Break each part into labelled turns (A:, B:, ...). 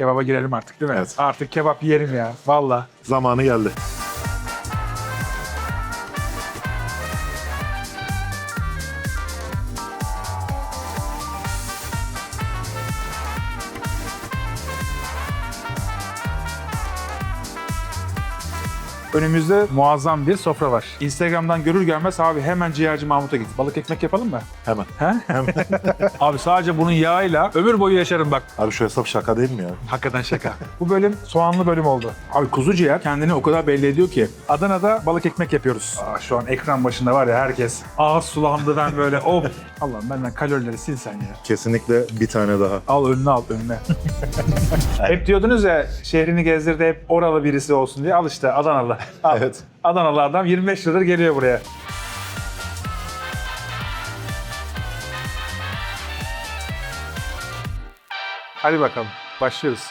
A: Kebaba girelim artık değil mi?
B: Evet.
A: Artık kebap yiyelim ya. Valla.
B: Zamanı geldi.
A: Önümüzde muazzam bir sofra var. Instagram'dan görür görmez abi hemen ciğerci Mahmut'a git. Balık ekmek yapalım mı?
B: Hemen.
A: He? Abi sadece bunun yağıyla ömür boyu yaşarım bak.
B: Abi şu hesap şaka değil mi ya?
A: Hakikaten şaka. Bu bölüm soğanlı bölüm oldu. Abi kuzu ciğer kendini o kadar belli ediyor ki. Adana'da balık ekmek yapıyoruz. Şu an ekran başında var ya herkes. Ağız sulandı ben böyle of. Allah'ım benden kalorileri sil sen ya.
B: Kesinlikle bir tane daha.
A: Al önüne al önüne. Hep diyordunuz ya şehrini gezdirdi hep oralı birisi olsun diye. Al işte Adanalı. Al.
B: Evet.
A: Adanalı adam 25 yıldır geliyor buraya. Hadi bakalım başlıyoruz.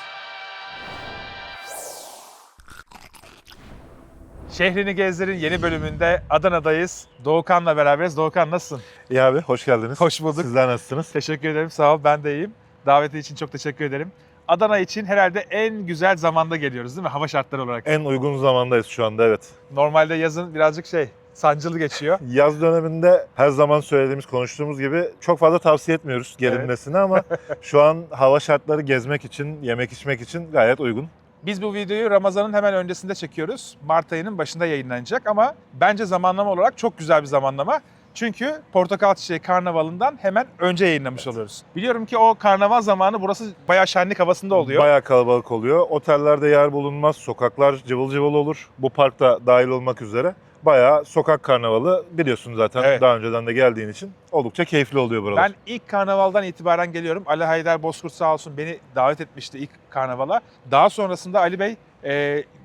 A: Şehrini Gezdir'in yeni bölümünde Adana'dayız. Doğukan'la beraberiz. Doğukan nasılsın?
B: İyi abi, hoş geldiniz.
A: Hoş bulduk.
B: Sizler nasılsınız?
A: Teşekkür ederim. Sağ ol. Ben de iyiyim. Daveti için çok teşekkür ederim. Adana için herhalde en güzel zamanda geliyoruz değil mi? Hava şartları olarak.
B: En uygun zamandayız şu anda, evet.
A: Normalde yazın birazcık sancılı geçiyor.
B: Yaz döneminde her zaman söylediğimiz, konuştuğumuz gibi çok fazla tavsiye etmiyoruz gelinmesini ama şu an hava şartları gezmek için, yemek içmek için gayet uygun.
A: Biz bu videoyu Ramazan'ın hemen öncesinde çekiyoruz. Mart ayının başında yayınlanacak ama bence zamanlama olarak çok güzel bir zamanlama. Çünkü Portakal Çiçeği Karnavalı'ndan hemen önce yayınlamış oluyoruz. Biliyorum ki o karnaval zamanı burası bayağı şenlik havasında oluyor.
B: Bayağı kalabalık oluyor. Otellerde yer bulunmaz, sokaklar cıvıl cıvıl olur. Bu park da dahil olmak üzere. Bayağı sokak karnavalı, biliyorsun zaten
A: Evet.
B: daha önceden de geldiğin için oldukça keyifli oluyor buralar.
A: Ben ilk karnavaldan itibaren geliyorum. Ali Haydar Bozkurt sağ olsun beni davet etmişti ilk karnavala. Daha sonrasında Ali Bey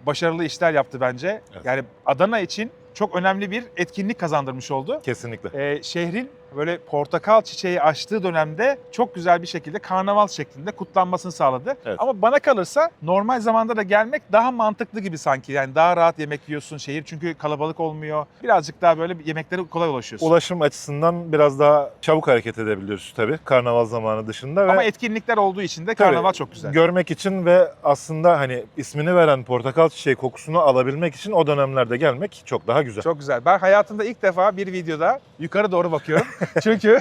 A: başarılı işler yaptı bence.
B: Evet.
A: Yani Adana için çok önemli bir etkinlik kazandırmış oldu.
B: Kesinlikle.
A: Şehrin böyle portakal çiçeği açtığı dönemde çok güzel bir şekilde karnaval şeklinde kutlanmasını sağladı.
B: Evet.
A: Ama bana kalırsa normal zamanda da gelmek daha mantıklı gibi sanki. Yani daha rahat yemek yiyorsun şehir çünkü kalabalık olmuyor. Birazcık daha böyle yemeklere kolay ulaşıyorsun.
B: Ulaşım açısından biraz daha çabuk hareket edebiliyoruz tabii karnaval zamanı dışında.
A: Ama
B: ve
A: etkinlikler olduğu için de
B: tabii
A: karnaval çok güzel.
B: görmek için ve aslında hani ismini veren portakal çiçeği kokusunu alabilmek için o dönemlerde gelmek çok daha güzel.
A: Çok güzel. Ben hayatımda ilk defa bir videoda yukarı doğru bakıyorum. Çünkü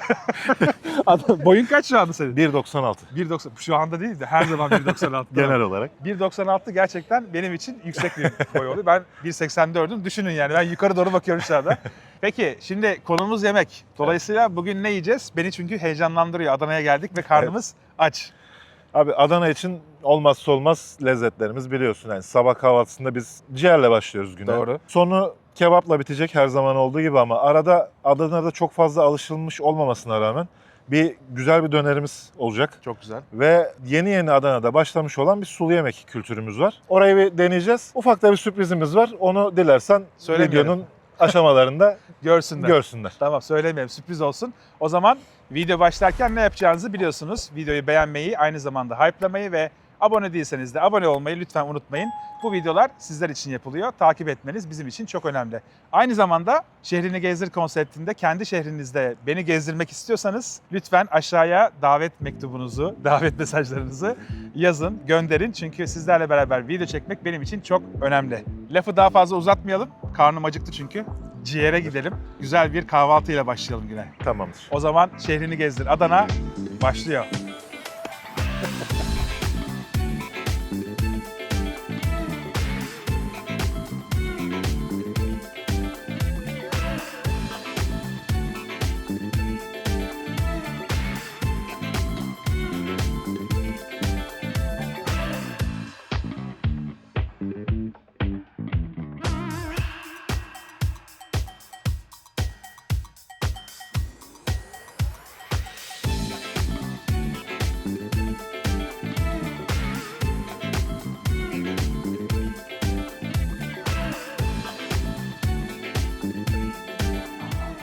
A: boyun kaç şu anda senin?
B: 1.96
A: 1.90. Şu anda değil de her zaman 1.96.
B: genel olarak.
A: 1.96 gerçekten benim için yüksek bir boy oluyor. Ben 1.84'üm. Düşünün yani ben yukarı doğru bakıyorum şu anda. Peki şimdi konumuz yemek. Dolayısıyla bugün ne yiyeceğiz? Beni çünkü heyecanlandırıyor. Adana'ya geldik ve karnımız aç.
B: Abi Adana için olmazsa olmaz lezzetlerimiz biliyorsun. Yani sabah kahvaltısında biz ciğerle başlıyoruz güne.
A: Doğru.
B: Sonu kebapla bitecek her zaman olduğu gibi ama arada Adana'da çok fazla alışılmış olmamasına rağmen güzel bir dönerimiz olacak.
A: Çok güzel.
B: Ve yeni Adana'da başlamış olan bir sulu yemek kültürümüz var. Orayı bir deneyeceğiz. Ufak da bir sürprizimiz var. Onu dilersen
A: Söylemiyorum.
B: videonun aşamalarında
A: Görsünler.
B: görsünler.
A: Tamam söylemeyelim sürpriz olsun. O zaman video başlarken ne yapacağınızı biliyorsunuz. Videoyu beğenmeyi, aynı zamanda hype'lamayı ve abone değilseniz de abone olmayı lütfen unutmayın. Bu videolar sizler için yapılıyor. Takip etmeniz bizim için çok önemli. Aynı zamanda Şehrini Gezdir konseptinde kendi şehrinizde beni gezdirmek istiyorsanız lütfen aşağıya davet mektubunuzu, davet mesajlarınızı yazın, gönderin. Çünkü sizlerle beraber video çekmek benim için çok önemli. Lafı daha fazla uzatmayalım. Karnım acıktı çünkü. Ciğere gidelim. Güzel bir kahvaltıyla başlayalım güne.
B: Tamamdır.
A: O zaman Şehrini Gezdir Adana başlıyor.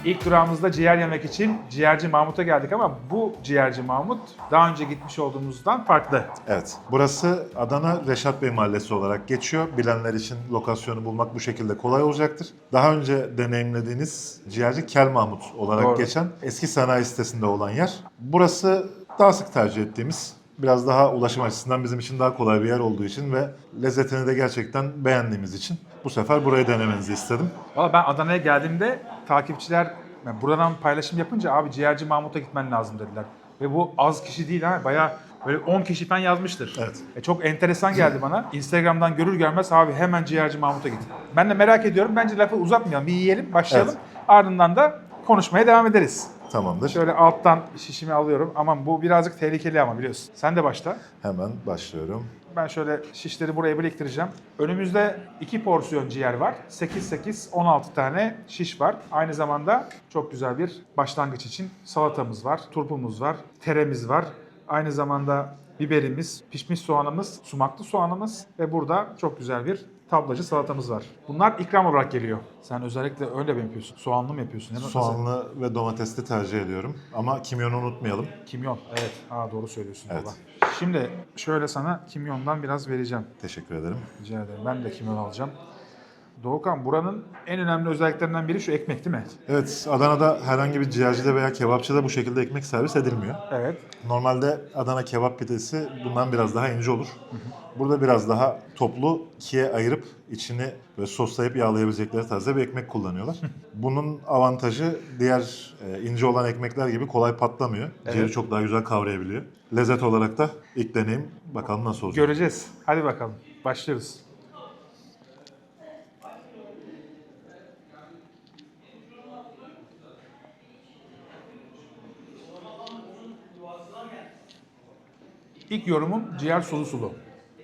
A: İlk durağımızda ciğer yemek için ciğerci Mahmut'a geldik ama bu ciğerci Mahmut daha önce gitmiş olduğumuzdan farklı.
B: Evet. Burası Adana Reşat Bey Mahallesi olarak geçiyor. Bilenler için lokasyonu bulmak bu şekilde kolay olacaktır. Daha önce deneyimlediğiniz ciğerci Kel Mahmut olarak
A: Doğru.
B: geçen eski sanayi sitesinde olan yer. Burası daha sık tercih ettiğimiz biraz daha ulaşım açısından bizim için daha kolay bir yer olduğu için ve lezzetini de gerçekten beğendiğimiz için bu sefer burayı denemenizi istedim.
A: Valla ben Adana'ya geldiğimde takipçiler yani buradan paylaşım yapınca abi ciğerci Mahmut'a gitmen lazım dediler. Ve bu az kişi değil ha, bayağı böyle 10 kişi falan yazmıştır.
B: Evet.
A: Çok enteresan geldi bana. Instagram'dan görür görmez abi hemen ciğerci Mahmut'a git. Ben de merak ediyorum. Bence lafı uzatmayalım. Bir yiyelim, başlayalım.
B: Evet.
A: Ardından da konuşmaya devam ederiz.
B: Tamamdır.
A: Şöyle alttan şişimi alıyorum. Aman bu birazcık tehlikeli ama biliyorsun. Sen de başla.
B: Hemen başlıyorum.
A: Ben şöyle şişleri buraya biriktireceğim. Önümüzde 2 porsiyon ciğer var. 8-16 tane şiş var. Aynı zamanda çok güzel bir başlangıç için salatamız var, turpumuz var, teremiz var. Aynı zamanda biberimiz, pişmiş soğanımız, sumaklı soğanımız ve burada çok güzel bir tablacı salatamız var. Bunlar ikram olarak geliyor. Sen özellikle öyle mi yapıyorsun? Soğanlı mı yapıyorsun?
B: Soğanlı ve domatesli tercih ediyorum. Ama kimyonu unutmayalım.
A: Kimyon, evet. Doğru söylüyorsun.
B: Evet.
A: Baba. Şimdi şöyle sana kimyondan biraz vereceğim.
B: Teşekkür ederim.
A: Rica ederim. Ben de kimyon alacağım. Doğukan, buranın en önemli özelliklerinden biri şu ekmek değil mi?
B: Evet, Adana'da herhangi bir ciğercide veya kebapçıda bu şekilde ekmek servis edilmiyor.
A: Evet.
B: Normalde Adana kebap pidesi bundan biraz daha ince olur. Burada biraz daha toplu ikiye ayırıp içini böyle soslayıp yağlayabilecekleri tarzda bir ekmek kullanıyorlar. Bunun avantajı diğer ince olan ekmekler gibi kolay patlamıyor.
A: Evet.
B: Ciğeri çok daha güzel kavrayabiliyor. Lezzet olarak da ilk deneyim, bakalım nasıl olacak.
A: Göreceğiz. Hadi bakalım. Başlıyoruz. İlk yorumum ciğer sulu sulu.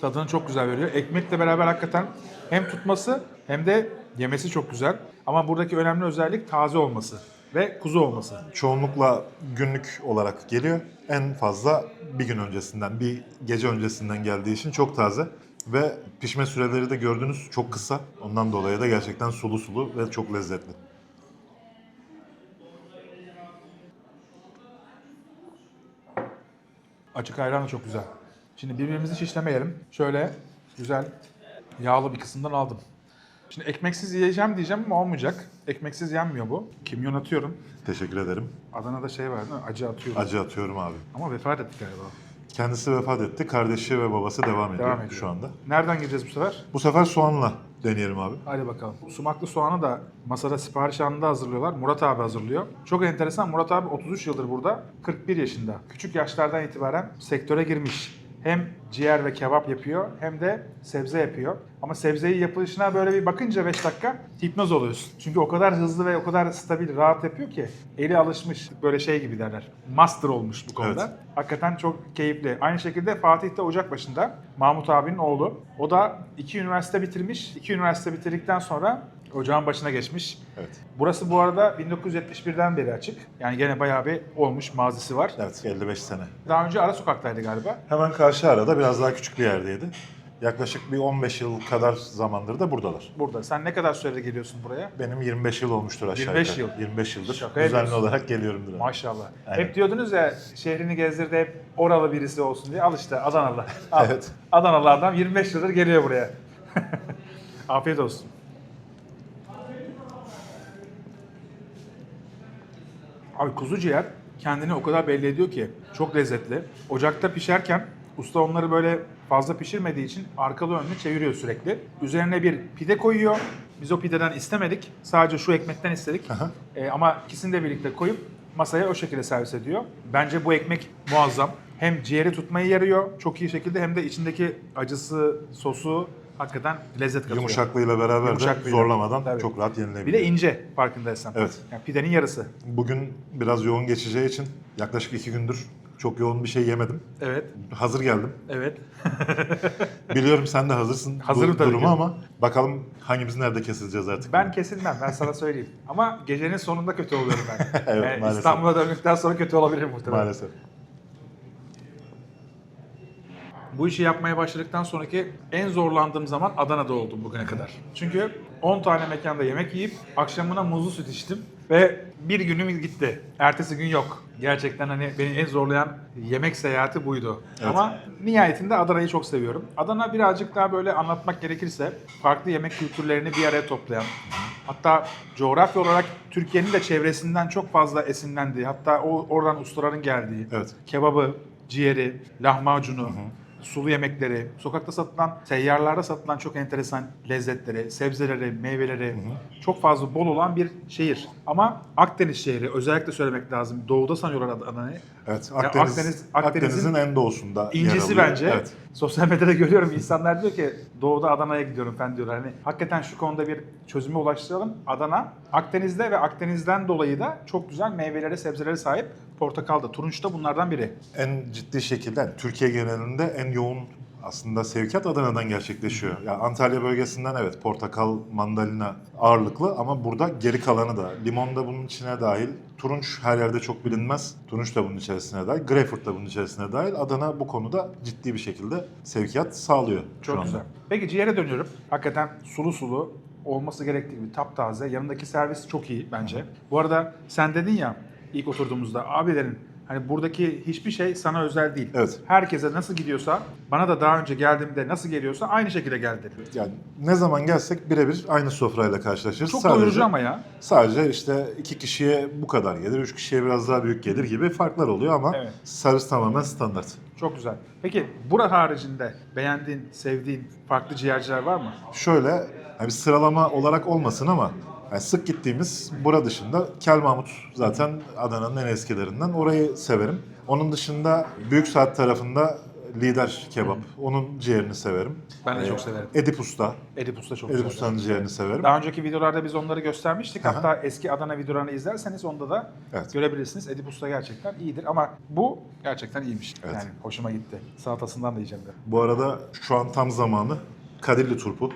A: Tadını çok güzel veriyor. Ekmekle beraber hakikaten hem tutması hem de yemesi çok güzel. Ama buradaki önemli özellik taze olması ve kuzu olması.
B: Çoğunlukla günlük olarak geliyor. En fazla bir gün öncesinden, bir gece öncesinden geldiği için çok taze. Ve pişme süreleri de gördüğünüz çok kısa. Ondan dolayı da gerçekten sulu sulu ve çok lezzetli.
A: Açık ayran da çok güzel. Şimdi birbirimizi şişlemeyelim. Şöyle güzel yağlı bir kısımdan aldım. Şimdi ekmeksiz yiyeceğim diyeceğim ama olmayacak. Ekmeksiz yenmiyor bu. Kimyon atıyorum.
B: Teşekkür ederim.
A: Adana'da şey var değil mi? Acı atıyorum.
B: Acı atıyorum abi.
A: Ama vefat etti galiba.
B: Kendisi vefat etti. Kardeşi ve babası devam ediyor, şu anda.
A: Nereden gireceğiz bu sefer?
B: Bu sefer soğanla deneyelim abi.
A: Hadi bakalım. Sumaklı soğanı da masada sipariş anında hazırlıyorlar. Murat abi hazırlıyor. Çok enteresan. Murat abi 33 yıldır burada. 41 yaşında. Küçük yaşlardan itibaren sektöre girmiş. Hem ciğer ve kebap yapıyor hem de sebze yapıyor. Ama sebzeyi yapılışına böyle bir bakınca 5 dakika hipnoz oluyorsun. Çünkü o kadar hızlı ve o kadar stabil, rahat yapıyor ki eli alışmış. Böyle şey gibi derler. Master olmuş bu konuda.
B: Evet.
A: Hakikaten çok keyifli. Aynı şekilde Fatih de Ocakbaşı'nda. Mahmut abinin oğlu. O da 2 üniversite bitirmiş. 2 üniversite bitirdikten sonra ocağın başına geçmiş.
B: Evet.
A: Burası bu arada 1971'den beri açık. Yani gene bayağı bir olmuş mazisi var.
B: Evet, 55 sene.
A: Daha önce Ara Sokak'taydı galiba.
B: Hemen karşı arada biraz daha küçük bir yerdeydi. Yaklaşık bir 15 yıl kadar zamandır da buradalar.
A: Burada. Sen ne kadar süredir geliyorsun buraya?
B: Benim 25 yıl olmuştur aşağı
A: 25
B: yukarı.
A: yıl.
B: 25 yıldır.
A: Şaka
B: Düzenli
A: yapıyorsun.
B: olarak geliyorumdur abi.
A: Maşallah.
B: Aynen.
A: Hep diyordunuz ya şehrini gezdirdi hep oralı birisi olsun diye. Al işte Adanalı. Al.
B: Evet.
A: Adanalı adam 25 yıldır geliyor buraya. Afiyet olsun. Abi kuzu ciğer kendini o kadar belli ediyor ki çok lezzetli. Ocakta pişerken usta onları böyle fazla pişirmediği için arkalı önlü çeviriyor sürekli. Üzerine bir pide koyuyor. Biz o pideden istemedik. Sadece şu ekmekten istedik.
B: Aha.
A: Ama ikisini de birlikte koyup masaya o şekilde servis ediyor. Bence bu ekmek muazzam. Hem ciğeri tutmayı yarıyor çok iyi şekilde hem de içindeki acısı, sosu hakikaten lezzet katıyor.
B: Yumuşaklığıyla beraber de
A: Yumuşaklığıyla.
B: zorlamadan
A: Tabii.
B: çok rahat
A: Bir
B: yenilebiliyor.
A: de ince farkındaysan.
B: Evet.
A: Yani pidenin yarısı.
B: Bugün biraz yoğun geçeceği için yaklaşık 2 gündür çok yoğun bir şey yemedim.
A: Evet.
B: Hazır geldim.
A: Evet.
B: Biliyorum sen de hazırsın
A: Hazırım
B: bu
A: tabii
B: duruma
A: ki.
B: ama bakalım hangimiz nerede kesileceğiz artık.
A: Ben kesilmem, ben sana söyleyeyim. Ama gecenin sonunda kötü oluyorum ben.
B: Evet,
A: Yani
B: maalesef.
A: İstanbul'a döndükten sonra kötü olabilirim muhtemelen.
B: Maalesef.
A: Bu işi yapmaya başladıktan sonraki en zorlandığım zaman Adana'da oldum bugüne kadar. Çünkü 10 tane mekanda yemek yiyip akşamına muzlu süt içtim ve bir günüm gitti. Ertesi gün yok. Gerçekten hani beni en zorlayan yemek seyahati buydu.
B: Evet.
A: Ama nihayetinde Adana'yı çok seviyorum. Adana birazcık daha böyle anlatmak gerekirse farklı yemek kültürlerini bir araya toplayan, hatta coğrafya olarak Türkiye'nin de çevresinden çok fazla esinlendiği, hatta oradan ustaların geldiği,
B: Evet.
A: kebabı, ciğeri, lahmacunu, sulu yemekleri, sokakta satılan, seyyarlarda satılan çok enteresan lezzetleri, sebzeleri, meyveleri çok fazla bol olan bir şehir. Ama Akdeniz şehri, özellikle söylemek lazım. Doğuda sanıyorlar Adana'yı.
B: Evet,
A: Ya
B: Akdeniz'in en doğusunda yer
A: İncisi
B: alıyor.
A: bence.
B: Evet.
A: Sosyal medyada görüyorum, insanlar diyor ki doğuda Adana'ya gidiyorum falan diyorlar. Hani hakikaten şu konuda bir çözüme ulaştıralım. Adana Akdeniz'de ve Akdeniz'den dolayı da çok güzel meyvelere, sebzelere sahip. Portakal da, turunç da bunlardan biri.
B: En ciddi şekilde yani Türkiye genelinde en yoğun aslında sevkiyat Adana'dan gerçekleşiyor. Yani Antalya bölgesinden evet portakal, mandalina ağırlıklı ama burada geri kalanı da. Limon da bunun içine dahil. Turunç her yerde çok bilinmez. Turunç da bunun içerisine dahil. Greyfurt da bunun içerisine dahil. Adana bu konuda ciddi bir şekilde sevkiyat sağlıyor şu
A: Çok
B: anda.
A: güzel. Peki ciğere dönüyorum. Hakikaten sulu sulu olması gerektiği gibi taptaze. Yanındaki servis çok iyi bence. Bu arada sen dedin ya ilk oturduğumuzda abilerin hani buradaki hiçbir şey sana özel değil.
B: Evet.
A: Herkese nasıl gidiyorsa, bana da daha önce geldiğimde nasıl geliyorsa aynı şekilde geldi.
B: Yani ne zaman gelsek birebir aynı sofrayla karşılaşırız.
A: Çok doyurucu ama ya.
B: Sadece işte 2 kişiye bu kadar gelir, 3 kişiye biraz daha büyük gelir gibi farklar oluyor ama
A: Evet.
B: servis tamamen standart.
A: Çok güzel. Peki bura haricinde beğendiğin, sevdiğin farklı ciğerciler var mı?
B: Şöyle hani bir sıralama olarak olmasın ama yani sık gittiğimiz bura dışında Kel Mahmut zaten Adana'nın en eskilerinden. Orayı severim. Onun dışında Büyük Saat tarafında Lider Kebap. Onun ciğerini severim.
A: Ben de çok severim.
B: Edip Usta.
A: Edip Usta çok
B: Edip
A: güzel.
B: Usta'nın ciğerini severim.
A: Daha önceki videolarda biz onları göstermiştik.
B: Aha.
A: Hatta eski Adana videolarını izlerseniz onda da
B: Evet.
A: görebilirsiniz. Edip Usta gerçekten iyidir ama bu gerçekten iyiymiş.
B: Evet.
A: Yani hoşuma gitti. Salatasından da yiyeceğim de.
B: Bu arada şu an tam zamanı Kadirli turpu.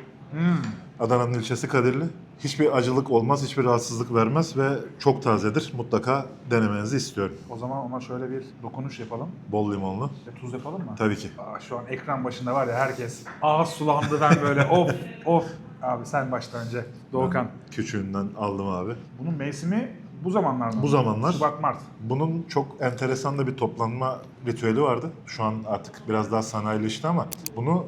B: Adana'nın ilçesi Kadirli. Hiçbir acılık olmaz, hiçbir rahatsızlık vermez ve çok tazedir. Mutlaka denemenizi istiyorum.
A: O zaman ona şöyle bir dokunuş yapalım.
B: Bol limonlu.
A: Ve tuz yapalım mı?
B: Tabii ki.
A: Şu an ekran başında var ya herkes ağız sulandı ben böyle of of. Abi sen başta önce Doğukan.
B: Küçüğünden aldım abi.
A: Bunun mevsimi bu zamanlar mı?
B: Bu zamanlar.
A: Şubat, Mart.
B: Bunun çok enteresan da bir toplanma ritüeli vardı. Şu an artık biraz daha sanayileşti ama bunu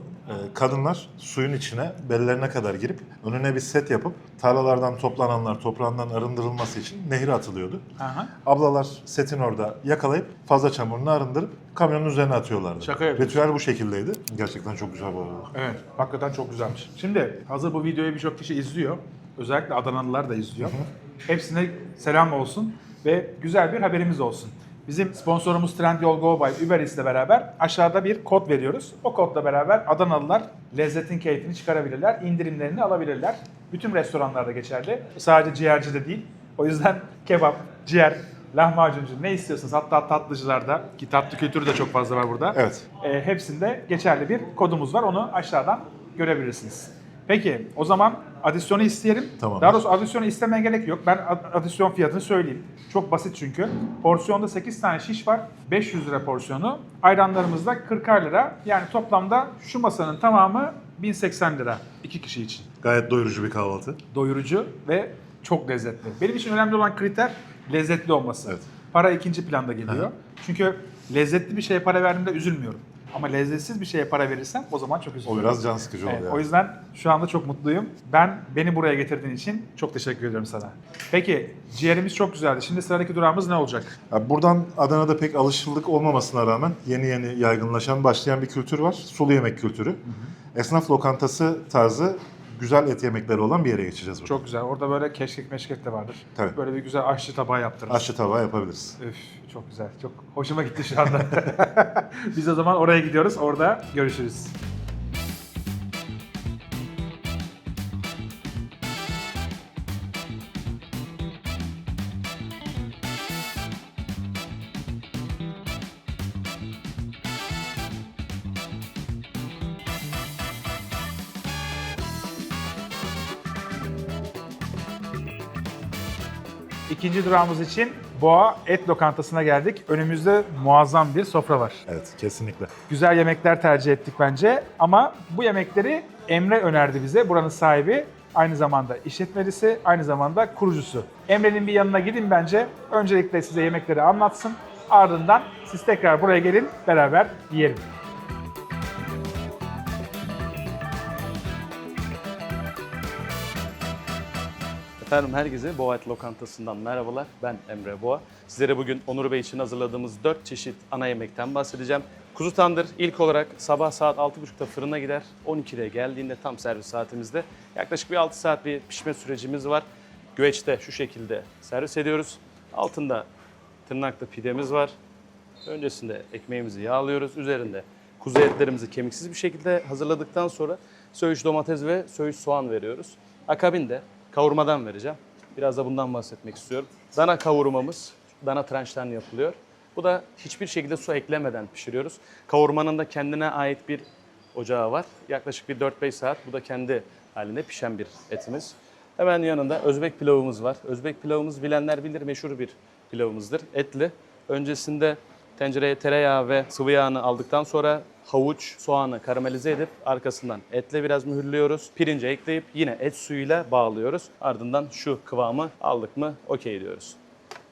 B: kadınlar suyun içine bellerine kadar girip önüne bir set yapıp tarlalardan toplananlar toprağından arındırılması için nehre atılıyordu.
A: Aha.
B: Ablalar setin orada yakalayıp fazla çamurunu arındırıp kamyonun üzerine atıyorlardı.
A: Şaka yapıyorsun.
B: Ritüel bu şekildeydi. Gerçekten çok güzel bu arada.
A: Evet, hakikaten çok güzelmiş. Şimdi hazır bu videoyu birçok kişi izliyor. Özellikle Adanalılar da izliyor. Hepsine selam olsun ve güzel bir haberimiz olsun. Bizim sponsorumuz Trendyol Go by Uber Eats ile beraber aşağıda bir kod veriyoruz. O kodla beraber Adanalılar lezzetin keyfini çıkarabilirler, indirimlerini alabilirler. Bütün restoranlarda geçerli. Sadece ciğerci de değil. O yüzden kebap, ciğer, lahmacuncu ne istiyorsanız hatta tatlıcılarda ki tatlı kültürü de çok fazla var burada.
B: Evet.
A: Hepsinde geçerli bir kodumuz var. Onu aşağıdan görebilirsiniz. Peki o zaman adisyonu isteyelim.
B: Tamam.
A: Daha doğrusu adisyonu istemeye gerek yok. Ben adisyon fiyatını söyleyeyim. Çok basit çünkü. Porsiyonda 8 tane şiş var. 500 lira porsiyonu. Ayranlarımız da 40 lira. Yani toplamda şu masanın tamamı 1080 lira. 2 kişi için.
B: Gayet doyurucu bir kahvaltı.
A: Doyurucu ve çok lezzetli. Benim için önemli olan kriter lezzetli olması.
B: Evet.
A: Para ikinci planda geliyor.
B: Aha.
A: Çünkü lezzetli bir şeye para verdiğimde üzülmüyorum. Ama lezzetsiz bir şeye para verirsem o zaman çok
B: O
A: üzülüyorum.
B: biraz can sıkıcı
A: Evet,
B: oluyor.
A: o yüzden şu anda çok mutluyum. Beni buraya getirdiğin için çok teşekkür ediyorum sana. Peki ciğerimiz çok güzeldi. Şimdi sıradaki durağımız ne olacak?
B: Ya buradan Adana'da pek alışıldık olmamasına rağmen yeni yeni yaygınlaşan, başlayan bir kültür var. Sulu yemek kültürü. Esnaf lokantası tarzı güzel et yemekleri olan bir yere geçeceğiz burada.
A: Çok güzel. Orada böyle keşkek meşkek de vardır.
B: Tabii.
A: Böyle bir güzel aşçı tabağı yaptırırız.
B: Aşçı tabağı yapabiliriz.
A: Üf, çok güzel. Çok hoşuma gitti şu anda. Biz o zaman oraya gidiyoruz. Orada görüşürüz. İkinci durağımız için Boğa Et Lokantası'na geldik. Önümüzde muazzam bir sofra var.
B: Evet, kesinlikle.
A: Güzel yemekler tercih ettik bence ama bu yemekleri Emre önerdi bize. Buranın sahibi, aynı zamanda işletmecisi, aynı zamanda kurucusu. Emre'nin bir yanına gidin bence. Öncelikle size yemekleri anlatsın. Ardından siz tekrar buraya gelin, beraber yiyelim.
C: Efendim herkese Boğa Et Lokantası'ndan merhabalar. Ben Emre Boğa. Sizlere bugün Onur Bey için hazırladığımız 4 çeşit ana yemekten bahsedeceğim. Kuzu tandır ilk olarak sabah saat 6.30'da fırına gider. 12'de geldiğinde tam servis saatimizde yaklaşık bir 6 saat bir pişme sürecimiz var. Güveçte şu şekilde servis ediyoruz. Altında tırnaklı pidemiz var. Öncesinde ekmeğimizi yağlıyoruz. Üzerinde kuzu etlerimizi kemiksiz bir şekilde hazırladıktan sonra söğüş domates ve söğüş soğan veriyoruz. Akabinde kavurmadan vereceğim. Biraz da bundan bahsetmek istiyorum. Dana kavurmamız dana trançtan yapılıyor. Bu da hiçbir şekilde su eklemeden pişiriyoruz. Kavurmanın da kendine ait bir ocağı var. Yaklaşık bir 4-5 saat. Bu da kendi halinde pişen bir etimiz. Hemen yanında Özbek pilavımız var. Özbek pilavımız bilenler bilir, meşhur bir pilavımızdır. Etli. Öncesinde tencereye tereyağı ve sıvı yağını aldıktan sonra havuç, soğanı karamelize edip arkasından etle biraz mühürlüyoruz. Pirinci ekleyip yine et suyuyla bağlıyoruz. Ardından şu kıvamı aldık mı okey diyoruz.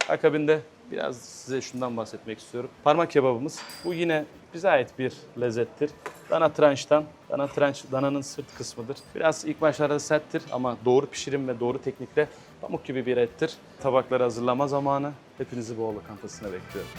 C: Akabinde biraz size şundan bahsetmek istiyorum. Parmak kebabımız. Bu yine bize ait bir lezzettir. Dana trançtan, dana tranç dananın sırt kısmıdır. Biraz ilk başlarda serttir ama doğru pişirim ve doğru teknikle pamuk gibi bir ettir. Tabakları hazırlama zamanı. Hepinizi Boğa Lokantası'na bekliyorum.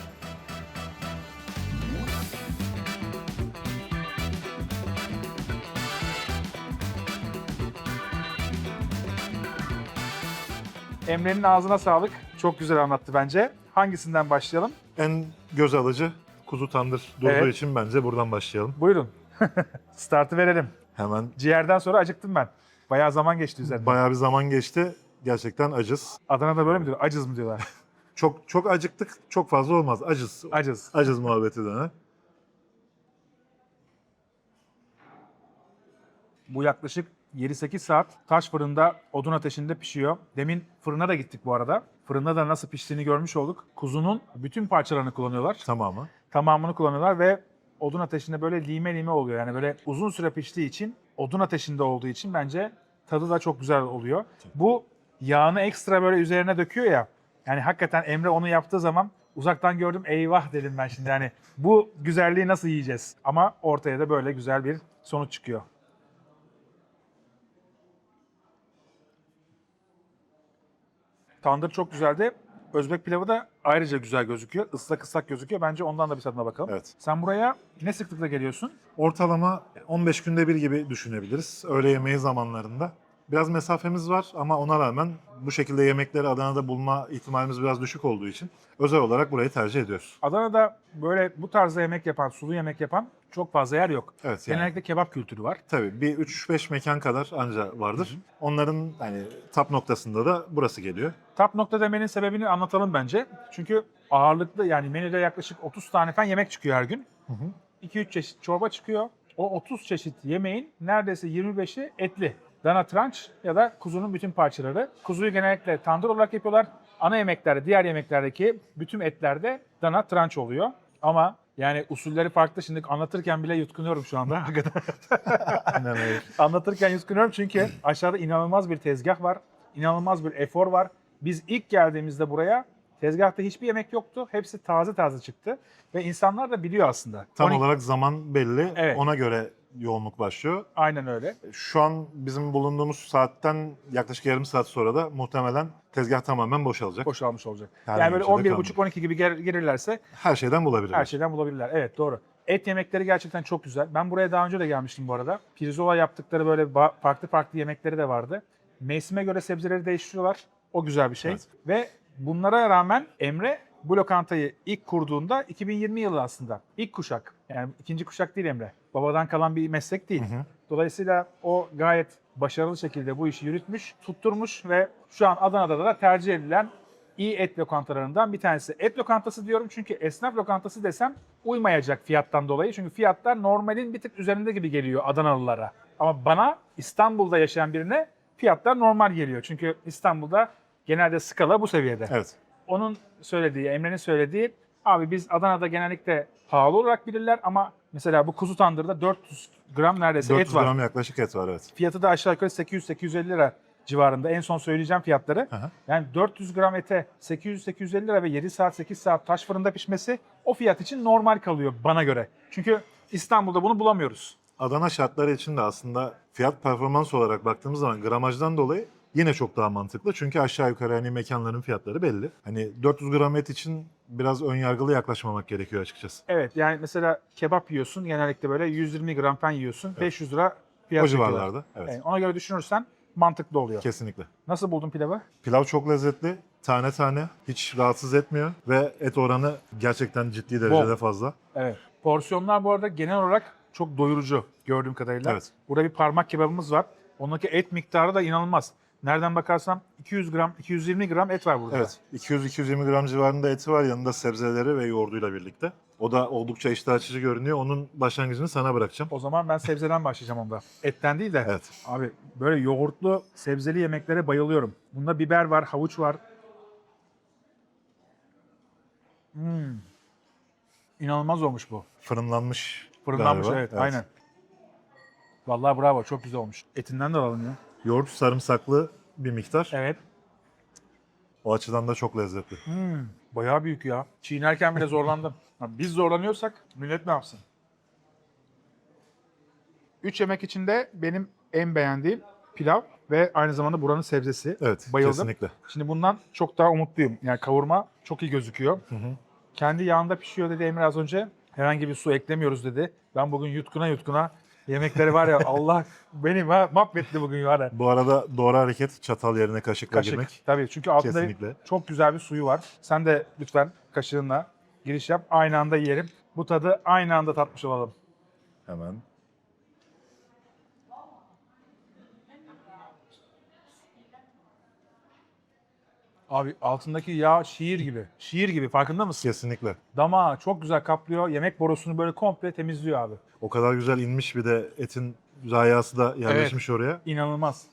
A: Emre'nin ağzına sağlık. Çok güzel anlattı bence. Hangisinden başlayalım?
B: En göz alıcı kuzu tandır durduğu
A: Evet.
B: için bence buradan başlayalım.
A: Buyurun. Startı verelim.
B: Hemen
A: Ciğerden sonra acıktım ben. Bayağı zaman geçti üzerinden.
B: bayağı bir zaman geçti. Gerçekten acız.
A: Adana'da böyle mi diyorlar? Acız mı diyorlar?
B: Çok acıktık. Çok fazla olmaz. Acız.
A: Acız.
B: Acız muhabbeti döner.
A: Bu yaklaşık 7-8 saat taş fırında odun ateşinde pişiyor. Demin fırına da gittik bu arada. Fırında da nasıl piştiğini görmüş olduk. Kuzunun bütün parçalarını kullanıyorlar.
B: Tamamı.
A: Tamamını kullanıyorlar ve odun ateşinde böyle lime lime oluyor. Yani böyle uzun süre piştiği için, odun ateşinde olduğu için bence tadı da çok güzel oluyor. Bu yağını ekstra böyle üzerine döküyor ya. Yani hakikaten Emre onu yaptığı zaman uzaktan gördüm, eyvah dedim ben şimdi. Yani bu güzelliği nasıl yiyeceğiz? Ama ortaya da böyle güzel bir sonuç çıkıyor. Tandır çok güzeldi. Özbek pilavı da ayrıca güzel gözüküyor. Islak ıslak gözüküyor. Bence ondan da bir tadına bakalım.
B: Evet.
A: Sen buraya ne sıklıkla geliyorsun?
B: Ortalama 15 günde bir gibi düşünebiliriz. Öğle yemeği zamanlarında. Biraz mesafemiz var ama ona rağmen bu şekilde yemekleri Adana'da bulma ihtimalimiz biraz düşük olduğu için özel olarak burayı tercih ediyoruz.
A: Adana'da böyle bu tarzda yemek yapan, sulu yemek yapan çok fazla yer yok.
B: Evet yani.
A: Genellikle kebap kültürü var.
B: Tabii bir 3-5 mekan kadar anca vardır. Onların hani tap noktasında da burası geliyor.
A: Tap nokta demenin sebebini anlatalım bence. Çünkü ağırlıklı, yani menüde yaklaşık 30 tane falan yemek çıkıyor her gün. 2-3 çeşit çorba çıkıyor. O 30 çeşit yemeğin neredeyse 25'i etli. Dana tranç ya da kuzunun bütün parçaları. Kuzuyu genellikle tandır olarak yapıyorlar. Ana yemeklerde, diğer yemeklerdeki bütün etlerde dana tranç oluyor. Ama yani usulleri farklı. Şimdi anlatırken bile yutkunuyorum şu anda.
B: Aynen öyle.
A: Anlatırken yutkunuyorum çünkü aşağıda inanılmaz bir tezgah var. İnanılmaz bir efor var. Biz ilk geldiğimizde buraya tezgahta hiçbir yemek yoktu. Hepsi taze taze çıktı. Ve insanlar da biliyor aslında.
B: Tam olarak zaman belli.
A: Evet.
B: Ona göre yoğunluk başlıyor.
A: Aynen öyle.
B: Şu an bizim bulunduğumuz saatten yaklaşık yarım saat sonra da muhtemelen tezgah tamamen boşalacak.
A: Boşalmış olacak.
B: Herhangi
A: Yani böyle
B: bir şey de
A: 11.30-12 gibi gelirlerse
B: Her şeyden bulabiliriz.
A: her şeyden bulabilirler. Evet, doğru. Et yemekleri gerçekten çok güzel. Ben buraya daha önce de gelmiştim bu arada. Pirzola yaptıkları böyle farklı farklı yemekleri de vardı. Mevsime göre sebzeleri değiştiriyorlar. O güzel bir şey.
B: Evet.
A: Ve bunlara rağmen Emre bu lokantayı ilk kurduğunda 2020 yılı aslında. İlk kuşak. Yani ikinci kuşak değil Emre. Babadan kalan bir meslek değil.
B: Hı hı.
A: Dolayısıyla o gayet başarılı şekilde bu işi yürütmüş, tutturmuş ve şu an Adana'da da tercih edilen iyi et lokantalarından bir tanesi. Et lokantası diyorum çünkü esnaf lokantası desem uymayacak fiyattan dolayı. Çünkü fiyatlar normalin bir tık üzerinde gibi geliyor Adanalılara. Ama bana, İstanbul'da yaşayan birine fiyatlar normal geliyor. Çünkü İstanbul'da genelde skala bu seviyede.
B: Evet.
A: Onun söylediği, Emre'nin söylediği, abi biz Adana'da genellikle pahalı olarak bilirler ama mesela bu kuzu tandırda 400 gram neredeyse
B: 400
A: et var.
B: gram yaklaşık et var, evet.
A: Fiyatı da aşağı yukarı 800-850 lira civarında. En son söyleyeceğim fiyatları.
B: Hı hı.
A: Yani 400 gram ete 800-850 lira ve 7 saat 8 saat taş fırında pişmesi o fiyat için normal kalıyor bana göre. Çünkü İstanbul'da bunu bulamıyoruz.
B: Adana şartları için de aslında fiyat performans olarak baktığımız zaman gramajdan dolayı yine çok daha mantıklı. Çünkü aşağı yukarı hani mekanların fiyatları belli. Hani 400 gram et için biraz ön yargılı yaklaşmamak gerekiyor açıkçası.
A: Evet, yani mesela kebap yiyorsun, genellikle böyle 120 gram falan yiyorsun. 500 lira fiyat
B: O
A: çekiyorlar.
B: civarlarda. Evet.
A: Evet, ona göre düşünürsen mantıklı oluyor.
B: Kesinlikle.
A: Nasıl buldun pilavı?
B: Pilav çok lezzetli. Tane tane. Hiç rahatsız etmiyor. Ve et oranı gerçekten ciddi derecede fazla.
A: Evet. Porsiyonlar bu arada genel olarak çok doyurucu gördüğüm kadarıyla.
B: Evet.
A: Burada bir parmak kebabımız var. Ondaki et miktarı da inanılmaz. Nereden bakarsam 200 gram, 220 gram et var burada.
B: Evet. 200-220 gram civarında eti var. Yanında sebzeleri ve yoğurduyla birlikte. O da oldukça iştah açıcı görünüyor. Onun başlangıcını sana bırakacağım.
A: O zaman ben sebzeden başlayacağım onda. Etten değil de.
B: Evet.
A: Abi böyle yoğurtlu sebzeli yemeklere bayılıyorum. Bunda biber var, havuç var. İnanılmaz olmuş bu.
B: Fırınlanmış
A: Fırınlanmış,
B: galiba.
A: evet, aynen. Vallahi bravo, çok güzel olmuş. Etinden de alalım ya.
B: Yoğurt sarımsaklı bir miktar.
A: Evet.
B: O açıdan da çok lezzetli.
A: Bayağı büyük ya. Çiğnerken bile zorlandım. Abi biz zorlanıyorsak millet ne yapsın? 3 yemek içinde benim en beğendiğim pilav ve aynı zamanda buranın sebzesi.
B: Evet,
A: Bayıldım.
B: kesinlikle.
A: Şimdi bundan çok daha umutluyum. Yani kavurma çok iyi gözüküyor. Kendi yağında pişiyor dedi Emre az önce. Herhangi bir su eklemiyoruz dedi. Ben bugün yutkuna yutkuna yemekleri var ya Allah beni mahvetti bugün var ya.
B: Bu arada doğru hareket çatal yerine kaşıkla
A: Kaşık.
B: girmek.
A: Tabii çünkü altında
B: Kesinlikle.
A: çok güzel bir suyu var. Sen de lütfen kaşığınla giriş yap. Aynı anda yiyelim. Bu tadı aynı anda tatmış olalım.
B: Hemen.
A: Abi altındaki yağ şiir gibi. Şiir gibi, farkında mısın?
B: Kesinlikle.
A: Damağı çok güzel kaplıyor. Yemek borusunu böyle komple temizliyor abi.
B: O kadar güzel inmiş, bir de etin rayası da yerleşmiş oraya.
A: İnanılmaz.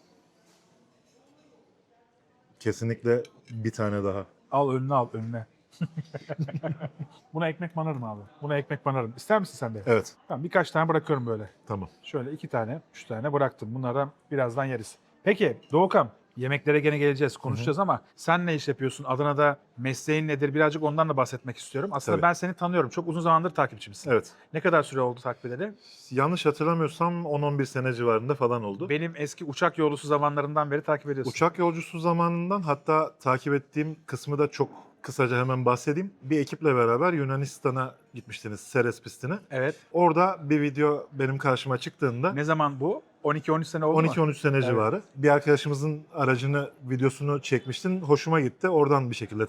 B: Kesinlikle bir tane daha.
A: Al önüne, al önüne. Buna ekmek banarım abi. Buna ekmek banarım. İster misin sen de?
B: Evet.
A: Tamam, birkaç tane bırakıyorum böyle.
B: Tamam.
A: Şöyle 2 tane, 3 tane bıraktım. Bunlardan birazdan yeriz. Peki Doğukan, yemeklere gene geleceğiz, konuşacağız ama sen ne iş yapıyorsun? Adana'da mesleğin nedir? Birazcık ondan da bahsetmek istiyorum. Aslında
B: Tabii.
A: ben seni tanıyorum. Çok uzun zamandır takipçimsin.
B: Evet.
A: Ne kadar süre oldu takip edeli?
B: Yanlış hatırlamıyorsam 10-11 sene civarında falan oldu.
A: Benim eski uçak yolcusu zamanlarından beri takip ediyorsun.
B: Uçak yolcusu zamanından, hatta takip ettiğim kısmı da çok kısaca hemen bahsedeyim. Bir ekiple beraber Yunanistan'a gitmiştiniz, Seres pistine.
A: Evet.
B: Orada bir video benim karşıma çıktığında
A: Ne zaman bu? 12-13 sene oldu mu?
B: 12-13 sene civarı. Bir arkadaşımızın aracını, videosunu çekmiştin. Hoşuma gitti. Oradan bir şekilde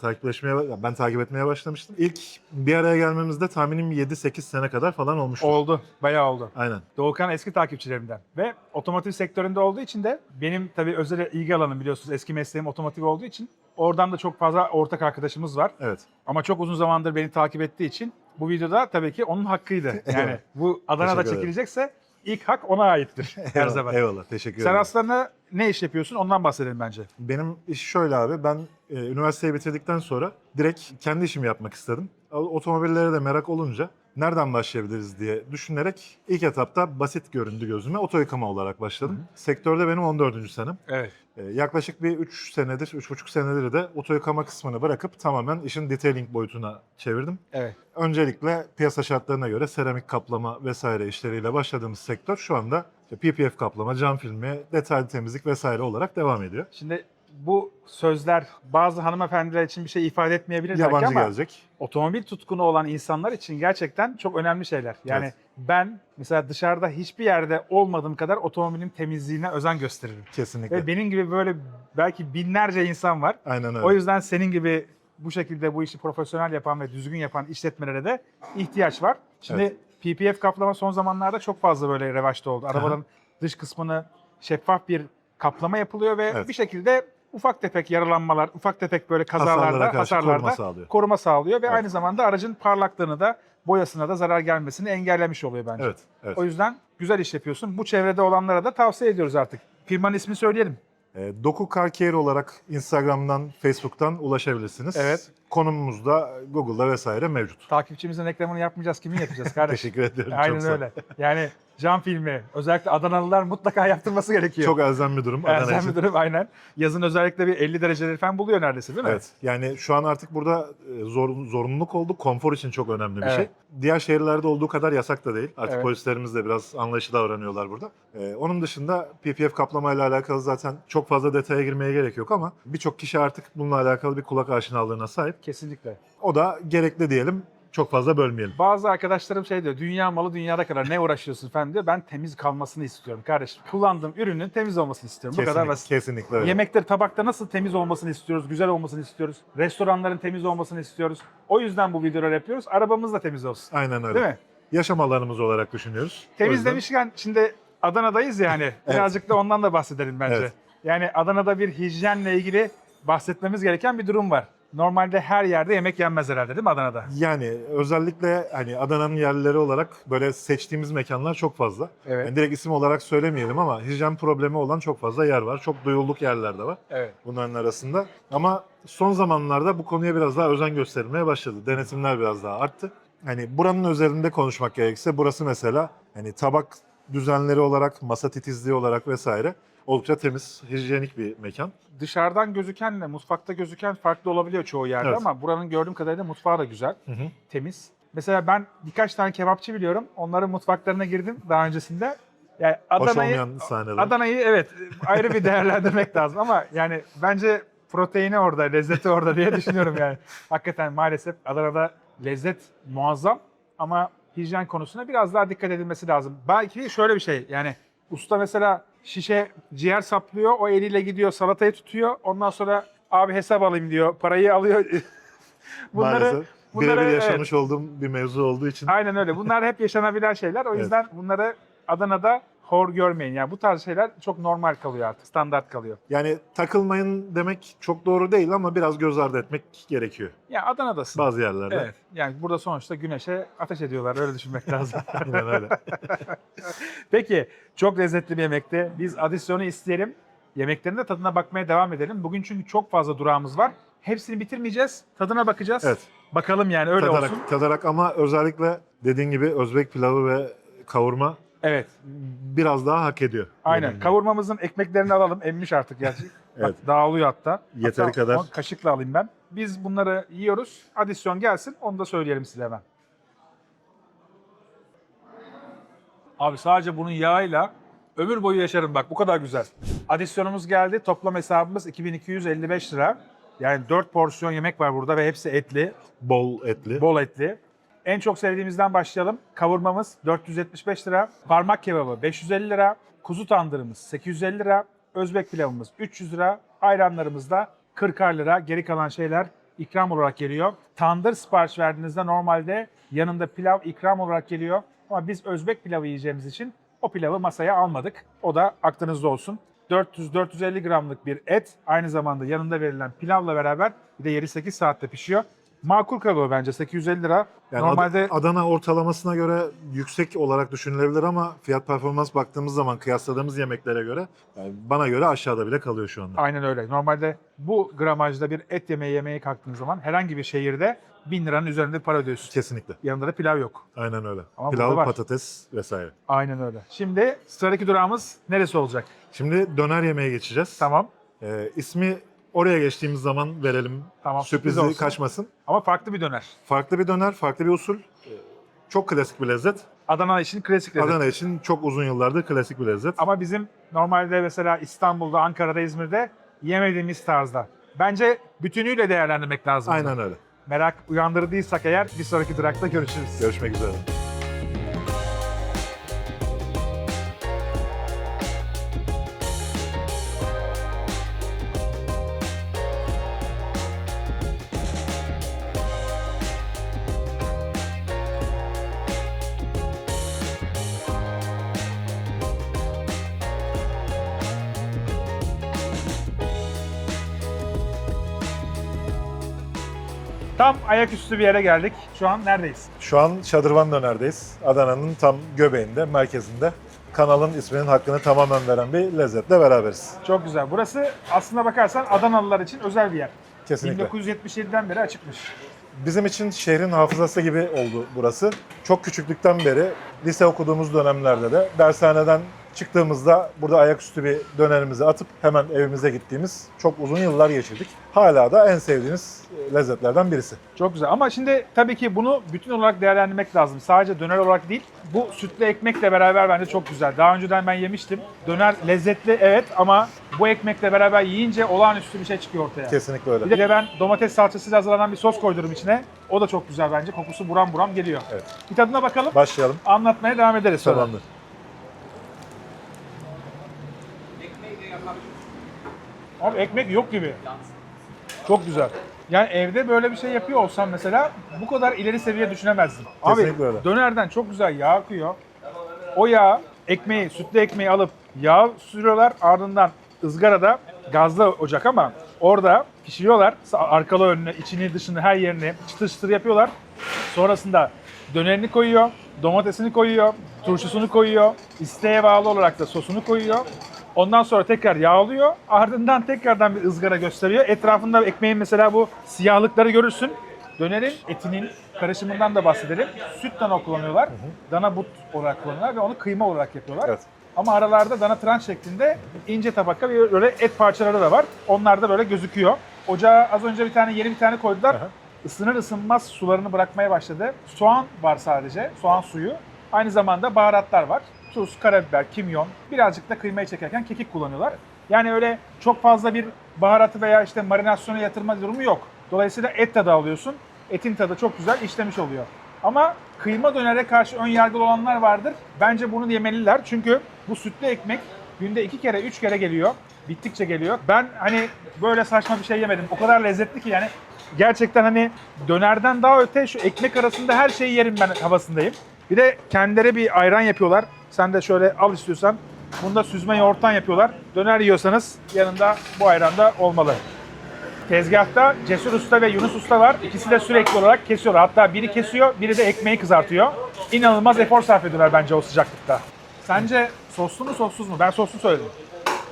B: ben takip etmeye başlamıştım. İlk bir araya gelmemizde tahminim 7-8 sene kadar falan olmuştu.
A: Oldu. Bayağı oldu.
B: Aynen.
A: Doğukan eski takipçilerimden. Ve otomotiv sektöründe olduğu için de benim tabii özel ilgi alanım, biliyorsunuz. Eski mesleğim otomotiv olduğu için oradan da çok fazla ortak arkadaşımız var.
B: Evet.
A: Ama çok uzun zamandır beni takip ettiği için bu videoda tabii ki onun hakkıydı. Yani
B: Evet.
A: bu Adana'da
B: Teşekkür ederim.
A: çekilecekse ilk hak ona aittir her zaman.
B: Eyvallah. Teşekkür
A: Sen
B: ederim.
A: aslında ne iş yapıyorsun? Ondan bahsedelim bence.
B: Benim iş şöyle abi. Ben üniversiteyi bitirdikten sonra direkt kendi işimi yapmak istedim. Otomobillere de merak olunca nereden başlayabiliriz diye düşünerek ilk etapta basit göründü gözüme. Oto yıkama olarak başladım. Sektörde benim 14. senem.
A: Evet.
B: Yaklaşık bir 3 senedir, 3,5 senedir de oto yıkama kısmını bırakıp tamamen işin detailing boyutuna çevirdim.
A: Evet.
B: Öncelikle piyasa şartlarına göre seramik kaplama vesaire işleriyle başladığımız sektör şu anda PPF kaplama, cam filmi, detaylı temizlik vesaire olarak devam ediyor.
A: Şimdi bu sözler bazı hanımefendiler için bir şey ifade etmeyebilir belki
B: Yabancı
A: ama
B: gelecek.
A: otomobil tutkunu olan insanlar için gerçekten çok önemli şeyler. Yani
B: Evet.
A: ben mesela dışarıda hiçbir yerde olmadığım kadar otomobilin temizliğine özen gösteririm.
B: Kesinlikle.
A: Ve benim gibi böyle belki binlerce insan var.
B: Aynen öyle.
A: O yüzden senin gibi bu şekilde bu işi profesyonel yapan ve düzgün yapan işletmelere de ihtiyaç var. Şimdi PPF kaplama son zamanlarda çok fazla böyle revaçta oldu. Arabanın dış kısmını şeffaf bir kaplama yapılıyor ve bir şekilde ufak tefek yaralanmalar, ufak tefek böyle kazalarda, hasarlarda koruma sağlıyor ve aynı zamanda aracın parlaklığını da, boyasına da zarar gelmesini engellemiş oluyor bence.
B: Evet, evet.
A: O yüzden güzel iş yapıyorsun. Bu çevrede olanlara da tavsiye ediyoruz artık. Firmanın ismini söyleyelim.
B: Doku Car Care olarak Instagram'dan, Facebook'tan ulaşabilirsiniz.
A: Evet.
B: Konumumuz da Google'da vesaire mevcut.
A: Takipçimizin reklamını yapmayacağız. Kimin yapacağız kardeş?
B: Teşekkür ederim.
A: Aynen
B: çok sağ ol.
A: öyle. Yani cam filmi. Özellikle Adanalılar mutlaka yaptırması gerekiyor.
B: Çok elzem bir durum Adana
A: Elzem
B: için.
A: bir durum aynen. Yazın özellikle bir 50 dereceleri falan buluyor neredeyse değil mi?
B: Evet. Yani şu an artık burada zorunluluk oldu. Konfor için çok önemli bir
A: Evet.
B: şey. Diğer şehirlerde olduğu kadar yasak da değil. Artık
A: Evet.
B: polislerimiz de biraz anlayışlı davranıyorlar burada. Onun dışında PPF kaplamayla alakalı zaten çok fazla detaya girmeye gerek yok ama birçok kişi artık bununla alakalı bir kulak aşinalığına sahip.
A: Kesinlikle.
B: O da gerekli diyelim. Çok fazla bölmeyelim.
A: Bazı arkadaşlarım şey diyor, dünya malı dünyada kadar ne uğraşıyorsun falan diyor. Ben temiz kalmasını istiyorum kardeşim. Kullandığım ürünün temiz olmasını istiyorum. Bu kadar basit.
B: Kesinlikle öyle.
A: Yemekler, tabakta nasıl temiz olmasını istiyoruz, güzel olmasını istiyoruz. Restoranların temiz olmasını istiyoruz. O yüzden bu videoları yapıyoruz. Arabamız da temiz olsun.
B: Aynen öyle.
A: Değil mi?
B: Yaşam alanımız olarak düşünüyoruz. O
A: Temiz
B: yüzden-
A: demişken şimdi Adana'dayız yani. Birazcık da ondan da bahsedelim bence.
B: Evet.
A: Yani Adana'da bir hijyenle ilgili bahsetmemiz gereken bir durum var. Normalde her yerde yemek yenmez herhalde değil mi Adana'da?
B: Yani özellikle hani Adana'nın yerlileri olarak böyle seçtiğimiz mekanlar çok fazla.
A: Evet.
B: Yani direkt isim olarak söylemeyelim ama hijyen problemi olan çok fazla yer var. Çok duyulduk yerler de var
A: Evet.
B: bunların arasında. Ama son zamanlarda bu konuya biraz daha özen gösterilmeye başladı. Denetimler biraz daha arttı. Hani buranın özelinde konuşmak gerekirse burası mesela hani tabak düzenleri olarak, masa titizliği olarak vesaire oldukça temiz, hijyenik bir mekan.
A: Dışarıdan gözükenle mutfakta gözüken farklı olabiliyor çoğu yerde
B: Evet.
A: ama buranın gördüğüm kadarıyla mutfağı da güzel,
B: Hı hı.
A: temiz. Mesela ben birkaç tane kebapçı biliyorum. Onların mutfaklarına girdim daha öncesinde. Yani
B: Hoş olmayan sahneler.
A: Adana'yı evet ayrı bir değerlendirmek lazım ama yani bence proteini orada, lezzeti orada diye düşünüyorum yani. Hakikaten maalesef Adana'da lezzet muazzam ama hijyen konusuna biraz daha dikkat edilmesi lazım. Belki şöyle bir şey yani usta mesela şişe ciğer saplıyor, o eliyle gidiyor salatayı tutuyor. Ondan sonra abi hesap alayım diyor, parayı alıyor.
B: Maalesef. Birebir
A: evet.
B: yaşamış olduğum bir mevzu olduğu için.
A: Aynen öyle. Bunlar hep yaşanabilen şeyler. O
B: Evet.
A: yüzden bunları Adana'da hor görmeyin. Yani bu tarz şeyler çok normal kalıyor artık. Standart kalıyor.
B: Yani takılmayın demek çok doğru değil ama biraz göz ardı etmek gerekiyor
A: Ya Adana'dasın.
B: bazı yerlerde.
A: Evet. Yani burada sonuçta güneşe ateş ediyorlar. Öyle düşünmek lazım.
B: Aynen öyle.
A: Peki. Çok lezzetli bir yemekti. Biz adisyonu isteyelim. Yemeklerin de tadına bakmaya devam edelim. Bugün çünkü çok fazla durağımız var. Hepsini bitirmeyeceğiz. Tadına bakacağız.
B: Evet.
A: Bakalım yani öyle olsun.
B: Tadarak ama özellikle dediğin gibi Özbek pilavı ve kavurma
A: Evet.
B: biraz daha hak ediyor.
A: Aynen.
B: Yemeğini.
A: Kavurmamızın ekmeklerini alalım. Emmiş artık gerçi.
B: Evet.
A: Bak, dağılıyor hatta.
B: Yeteri
A: Hatta
B: kadar.
A: onu kaşıkla alayım ben. Biz bunları yiyoruz. Adisyon gelsin. Onu da söyleyelim size hemen. Abi sadece bunun yağıyla ömür boyu yaşarım bak. Bu kadar güzel. Adisyonumuz geldi. Toplam hesabımız 2255 lira. Yani 4 porsiyon yemek var burada ve hepsi etli.
B: Bol etli.
A: Bol etli. En çok sevdiğimizden başlayalım. Kavurmamız 475 lira. Parmak kebabı 550 lira. Kuzu tandırımız 850 lira. Özbek pilavımız 300 lira. Ayranlarımız da 40 lira. Geri kalan şeyler ikram olarak geliyor. Tandır sipariş verdiğinizde normalde yanında pilav ikram olarak geliyor. Ama biz Özbek pilavı yiyeceğimiz için o pilavı masaya almadık. O da aklınızda olsun. 400-450 gramlık bir et aynı zamanda yanında verilen pilavla beraber bir de 7-8 saatte pişiyor. Makul kalıyor bence 850 lira.
B: Yani
A: Normalde
B: Adana ortalamasına göre yüksek olarak düşünülebilir ama fiyat performans baktığımız zaman kıyasladığımız yemeklere göre yani bana göre aşağıda bile kalıyor şu anda.
A: aynen öyle. Normalde bu gramajda bir et yemeği yemeye kalktığınız zaman herhangi bir şehirde 1000 liranın üzerinde para ödüyorsun.
B: Kesinlikle.
A: Yanında da pilav yok.
B: Aynen öyle.
A: Ama
B: Pilav,
A: burada var.
B: patates vesaire.
A: Aynen öyle. Şimdi sıradaki durağımız neresi olacak?
B: Şimdi döner yemeğe geçeceğiz.
A: Tamam.
B: İsmi oraya geçtiğimiz zaman verelim.
A: Tamam, sürpriz
B: Sürprizi
A: olsun.
B: kaçmasın.
A: Ama farklı bir döner.
B: Farklı bir döner, farklı bir usul. Çok klasik bir lezzet.
A: Adana için klasik lezzet.
B: Adana için çok uzun yıllardır klasik bir lezzet.
A: Ama bizim normalde mesela İstanbul'da, Ankara'da, İzmir'de yemediğimiz tarzda. Bence bütünüyle değerlendirmek lazım.
B: Aynen öyle.
A: Merak uyandırdıysak eğer bir sonraki durakta görüşürüz.
B: Görüşmek üzere.
A: Tam ayaküstü bir yere geldik. Şu an neredeyiz?
B: Şu an Şadırvan Döner'deyiz. Adana'nın tam göbeğinde, merkezinde. Kanalın isminin hakkını tamamen veren bir lezzetle beraberiz.
A: Çok güzel. Burası aslına bakarsan Adanalılar için özel bir yer.
B: Kesinlikle.
A: 1977'den beri açıkmış.
B: Bizim için şehrin hafızası gibi oldu burası. Çok küçüklükten beri lise okuduğumuz dönemlerde de dershaneden çıktığımızda burada ayaküstü bir dönerimizi atıp hemen evimize gittiğimiz çok uzun yıllar geçirdik. Hala da en sevdiğimiz lezzetlerden birisi.
A: Çok güzel ama şimdi tabii ki bunu bütün olarak değerlendirmek lazım. Sadece döner olarak değil, bu sütlü ekmekle beraber bence çok güzel. Daha önceden ben yemiştim. Döner lezzetli evet ama bu ekmekle beraber yiyince olağanüstü bir şey çıkıyor ortaya.
B: Kesinlikle öyle.
A: Bir de ben domates salçasıyla hazırlanan bir sos koydurum içine. O da çok güzel bence. Kokusu buram buram geliyor.
B: Evet.
A: Bir tadına bakalım.
B: Başlayalım.
A: Anlatmaya devam ederiz sonra.
B: Tamamdır.
A: Abi ekmek yok gibi. Çok güzel. Yani evde böyle bir şey yapıyor olsam mesela bu kadar ileri seviye düşünemezdim.
B: Kesinlikle
A: Abi
B: öyle.
A: dönerden çok güzel yağ akıyor. O yağ ekmeği, sütlü ekmeği alıp yağ sürüyorlar. Ardından ızgarada gazlı ocak ama orada pişiriyorlar. Arkalı önüne, içini dışını her yerini çıtır çıtır yapıyorlar. Sonrasında dönerini koyuyor, domatesini koyuyor, turşusunu koyuyor. İsteğe bağlı olarak da sosunu koyuyor. Ondan sonra tekrar yağlıyor. Ardından tekrardan bir ızgara gösteriyor. Etrafında ekmeğin mesela bu siyahlıkları görürsün. Dönerin etinin karışımından da bahsedelim. Süt dana kullanıyorlar. Dana but olarak kullanıyorlar ve onu kıyma olarak yapıyorlar.
B: Evet.
A: Ama aralarda dana tranş şeklinde ince tabaka bir böyle et parçaları da var. Onlar da böyle gözüküyor. Ocağa az önce yeni bir tane koydular.
B: Aha.
A: Isınır ısınmaz sularını bırakmaya başladı. Soğan var sadece, soğan suyu. Aynı zamanda baharatlar var. Tuz, karabiber, kimyon, birazcık da kıymayı çekerken kekik kullanıyorlar. Yani öyle çok fazla bir baharatı veya işte marinasyona yatırma durumu yok. Dolayısıyla et tadı alıyorsun. Etin tadı çok güzel işlemiş oluyor. Ama kıyma dönere karşı ön yargılı olanlar vardır. Bence bunu yemeliler. Çünkü bu sütlü ekmek günde 2 kere 3 kere geliyor. Bittikçe geliyor. Ben hani böyle saçma bir şey yemedim. O kadar lezzetli ki yani gerçekten hani dönerden daha öte şu ekmek arasında her şeyi yerim ben havasındayım. Bir de kendileri bir ayran yapıyorlar. Sen de şöyle al istiyorsan. Bunda süzme yoğurttan yapıyorlar. Döner yiyorsanız yanında bu ayran da olmalı. Tezgahta Cesur Usta ve Yunus Usta var. İkisi de sürekli olarak kesiyorlar. Hatta biri kesiyor, biri de ekmeği kızartıyor. İnanılmaz efor sarf ediyorlar bence o sıcaklıkta. Sence soslu mu sossuz mu? Ben soslu söyledim.